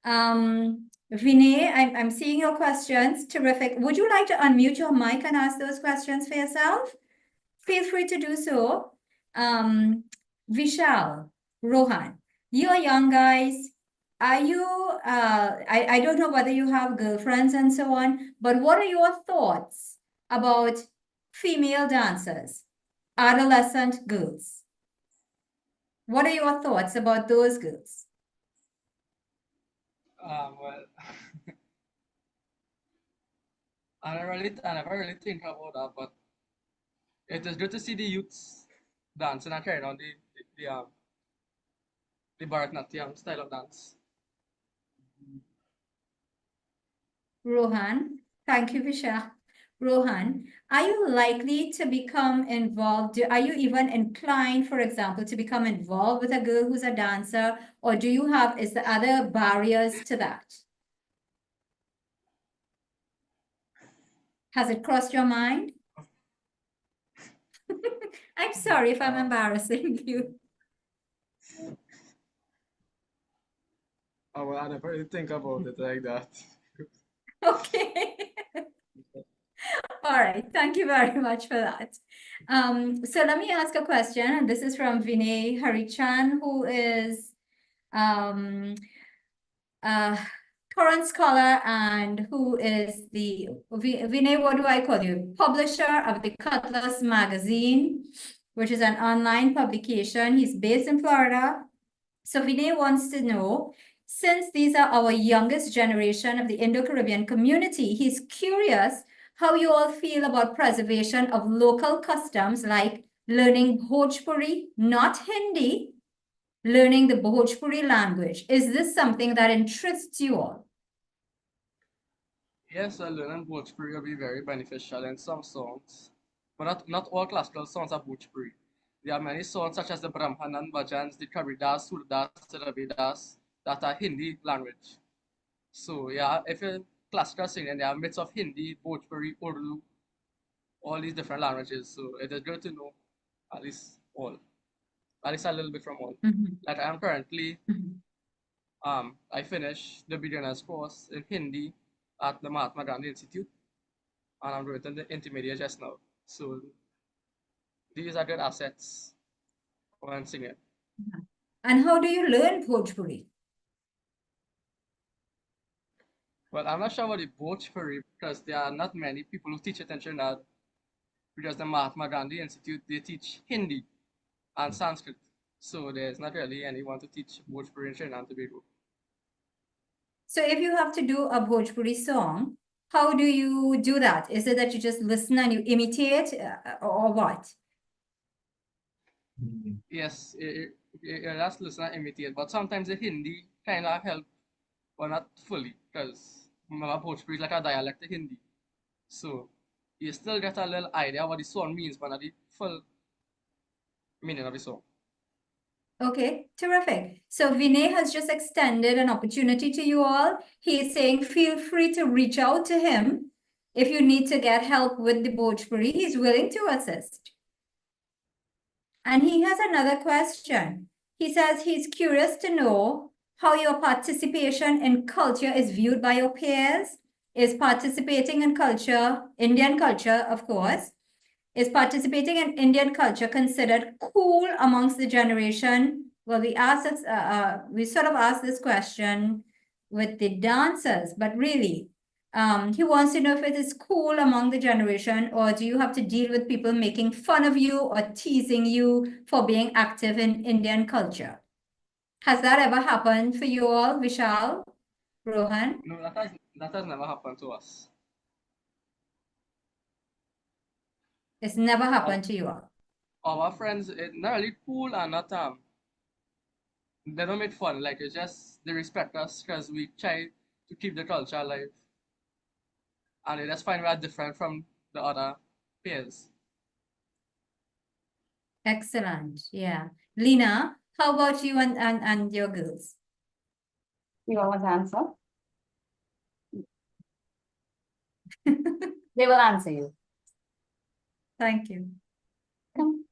Vinay, I'm seeing your questions. Terrific. Would you like to unmute your mic and ask those questions for yourself? Feel free to do so. Vishal, Rohan, you are young guys. Are you, I don't know whether you have girlfriends and so on, but what are your thoughts about female dancers, adolescent girls? What are your thoughts about those girls? Well, I never really think about that, but it is good to see the youths dancing and carrying on the Bharatanatyam style of dance. Rohan, thank you, Vishal. Rohan, are you likely to become involved? Are you even inclined, for example, to become involved with a girl who's a dancer? Or is there other barriers to that? Has it crossed your mind? I'm sorry if I'm embarrassing you. Oh, well, I never really think about it like that. Okay. All right, thank you very much for that. So let me ask a question, and this is from Vinay Harichan, who is current scholar and who is the, Vinay, what do I call you? Publisher of the Cutlass magazine, which is an online publication. He's based in Florida. So Vinay wants to know, since these are our youngest generation of the Indo-Caribbean community, he's curious how you all feel about preservation of local customs like learning Bhojpuri, not Hindi, learning the Bhojpuri language. Is this something that interests you all? Yes, learning Bhojpuri will be very beneficial in some songs, but not all classical songs are Bhojpuri. There are many songs such as the Brahmanan Bhajans, the Karidas, Surdas, Ravidas that are Hindi language. So yeah, if you're classical singing, there are bits of Hindi, Bhojpuri, Urdu, all these different languages. So it is good to know at least a little bit from all. Like I am currently, I finished the beginner's course in Hindi at the Mahatma Gandhi Institute, and I'm doing the intermediate just now. So these are good assets when singing. And how do you learn Bhojpuri? Well, I'm not sure about the Bhojpuri because there are not many people who teach it in Trinidad, because the Mahatma Gandhi Institute, they teach Hindi and Sanskrit. So there's not really anyone to teach Bhojpuri in Trinidad and Tobago. So if you have to do a Bhojpuri song, how do you do that? Is it that you just listen and you imitate or what? Yes, you just listen and imitate, but sometimes the Hindi kind of help, but not fully, because Bhojpuri is like a dialect of Hindi. So you still get a little idea what the song means, but not the full meaning of the song. Okay, terrific. So Vinay has just extended an opportunity to you all. He is saying feel free to reach out to him If you need to get help with the Bhojpuri, he's willing to assist. And he has another question. He says he's curious to know how your participation in culture is viewed by your peers. Is participating in culture, Indian culture, of course, is participating in Indian culture considered cool amongst the generation? Well, we sort of asked this question with the dancers, but really, he wants to know if it is cool among the generation, or do you have to deal with people making fun of you or teasing you for being active in Indian culture? Has that ever happened for you all, Vishal, Rohan? No, that has never happened to us. It's never happened to you all. Our friends, not really cool and not they don't make fun. Like it's just they respect us because we try to keep the culture alive, and they just find we are different from the other peers. Excellent. Yeah. Lena, how about you and your girls? You want to answer? They will answer you. Thank you.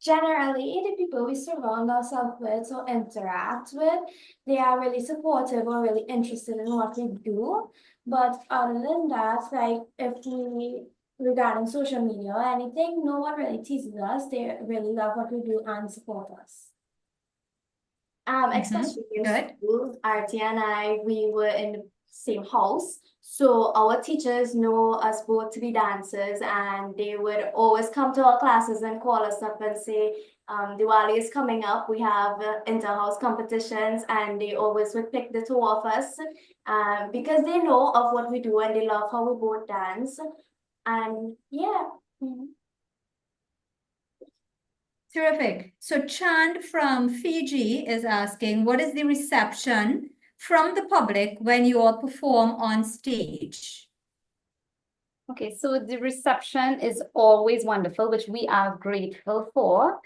Generally, the people we surround ourselves with or interact with, they are really supportive or really interested in what we do. But other than that, like if we, regarding social media or anything, no one really teases us. They really love what we do and support us. Especially in school, Artie and I, we were in the same house. So our teachers know us both to be dancers, and they would always come to our classes and call us up and say, Diwali is coming up. We have inter-house competitions, and they always would pick the two of us because they know of what we do and they love how we both dance. And yeah. Terrific. So Chand from Fiji is asking, what is the reception from the public when you all perform on stage? Okay, so the reception is always wonderful, which we are grateful for.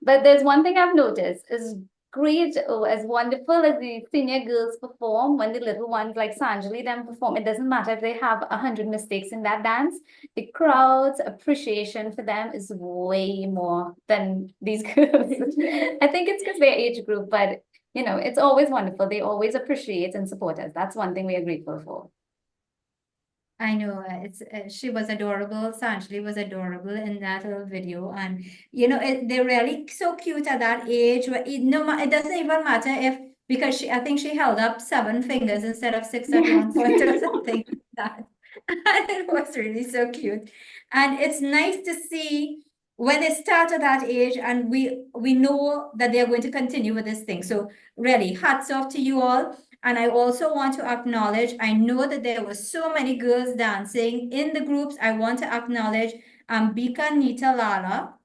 But there's one thing I've noticed is great, as wonderful as the senior girls perform, when the little ones like Sanjali them perform, it doesn't matter if they have 100 mistakes in that dance, the crowd's appreciation for them is way more than these girls. I think it's because their age group, but you know, it's always wonderful. They always appreciate and support us. That's one thing we are grateful for. I know she was adorable. Sanjali was adorable in that little video, and you know they're really so cute at that age. Where it doesn't even matter if, because I think she held up 7 fingers instead of 6 at one point or something like that. And it was really so cute, and it's nice to see when they start at that age, and we know that they're going to continue with this thing. So really, hats off to you all. And I also want to acknowledge, I know that there were so many girls dancing in the groups. I want to acknowledge Ambika Nita Lala,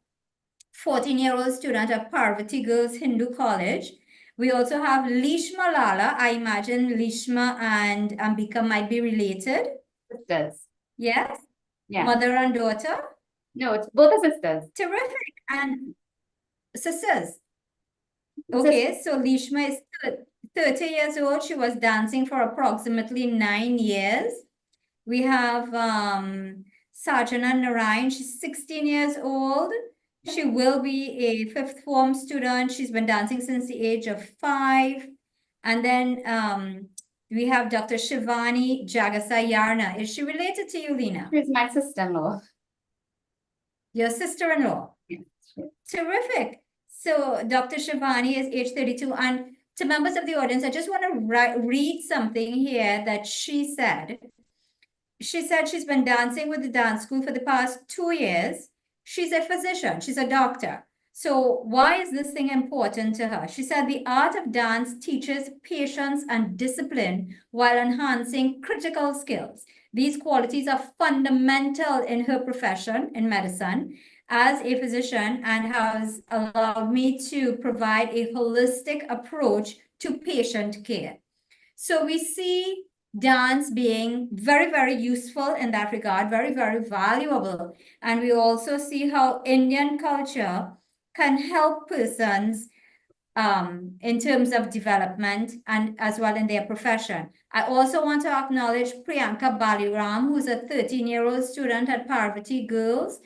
14-year-old student at Parvati Girls Hindu College. We also have Lishma Lala. I imagine Lishma and Ambika might be related. Sisters. Yes? Yeah. Mother and daughter? No, it's both are sisters. Terrific. And sisters. Okay, so Lishma is 30 years old. She was dancing for approximately 9 years. We have Sajana Narayan. She's 16 years old. She will be a 5th form student. She's been dancing since the age of 5. And then we have Dr. Shivani Jagasayarna. Is she related to you, Lena? She's my sister-in-law. Your sister-in-law? Yes. Terrific. So Dr. Shivani is age 32. And to members of the audience, I just want to read something here that she said. She said she's been dancing with the dance school for the past 2 years. She's a physician. She's a doctor. So why is this thing important to her? She said the art of dance teaches patience and discipline while enhancing critical skills. These qualities are fundamental in her profession in medicine as a physician, and has allowed me to provide a holistic approach to patient care. So we see dance being very, very useful in that regard, very, very valuable. And we also see how Indian culture can help persons in terms of development and as well in their profession. I also want to acknowledge Priyanka Baliram, who's a 13-year-old student at Parvati Girls.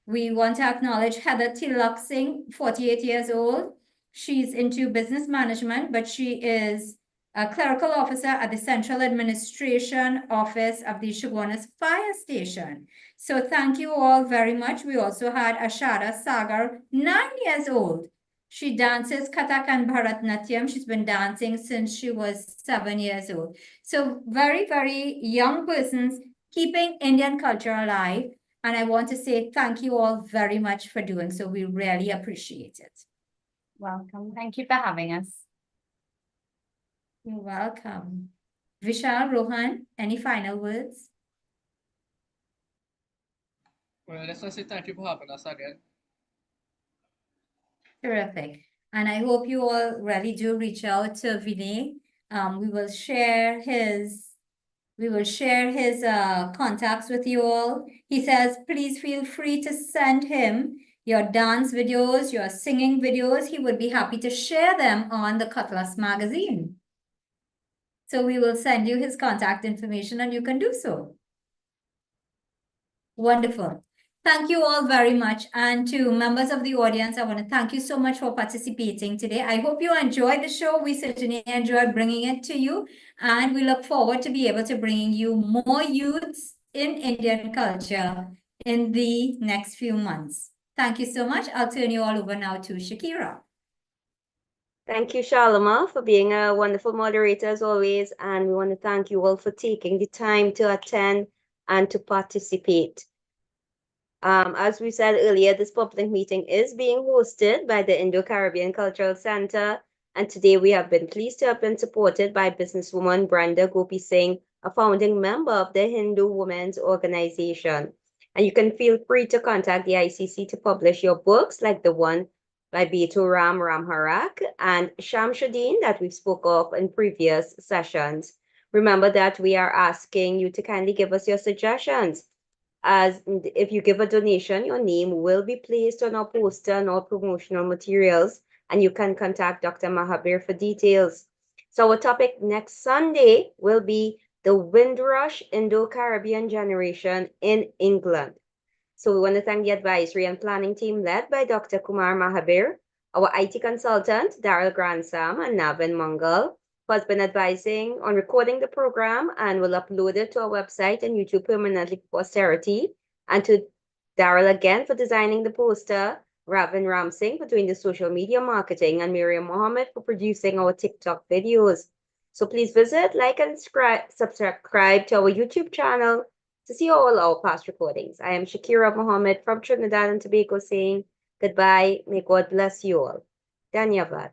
We want to acknowledge Heather Tilak Singh, 48 years old. She's into business management, but she is a clerical officer at the Central Administration Office of the Shogunas Fire Station. So thank you all very much. We also had Ashada Sagar, 9 years old. She dances Kathak and Bharatnatyam. She's been dancing since she was 7 years old. So very, very young persons keeping Indian culture alive. And I want to say thank you all very much for doing so. We really appreciate it. Welcome. Thank you for having us. You're welcome. Vishal, Rohan, any final words? Well, let's just say thank you for having us again. Terrific. And I hope you all really do reach out to Vinay. We will share his contacts with you all. He says, please feel free to send him your dance videos, your singing videos. He would be happy to share them on the Cutlass magazine. So we will send you his contact information and you can do so. Wonderful. Thank you all very much. And to members of the audience, I want to thank you so much for participating today. I hope you enjoyed the show. We certainly enjoyed bringing it to you. And we look forward to be able to bringing you more youths in Indian culture in the next few months. Thank you so much. I'll turn you all over now to Shakira. Thank you, Shalama, for being a wonderful moderator as always. And we want to thank you all for taking the time to attend and to participate. As we said earlier, this public meeting is being hosted by the Indo-Caribbean Cultural Center. And today we have been pleased to have been supported by businesswoman Brenda Gopi Singh, a founding member of the Hindu Women's Organization. And you can feel free to contact the ICC to publish your books like the one by Betu Ram Ramharak and Shamsuddin that we spoke of in previous sessions. Remember that we are asking you to kindly give us your suggestions. As if you give a donation, your name will be placed on our poster and all promotional materials, and you can contact Dr. Mahabir for details. So our topic next Sunday will be the Windrush Indo-Caribbean generation in England. So we want to thank the advisory and planning team led by Dr. Kumar Mahabir, our IT consultant, Daryl Gransam and Navin Mangal, who has been advising on recording the program and will upload it to our website and YouTube permanently for posterity. And to Daryl again for designing the poster, Ravin Ramsingh for doing the social media marketing, and Miriam Mohammed for producing our TikTok videos. So please visit, like, and subscribe to our YouTube channel to see all our past recordings. I am Shakira Mohammed from Trinidad and Tobago saying goodbye. May God bless you all. Dhanyavad.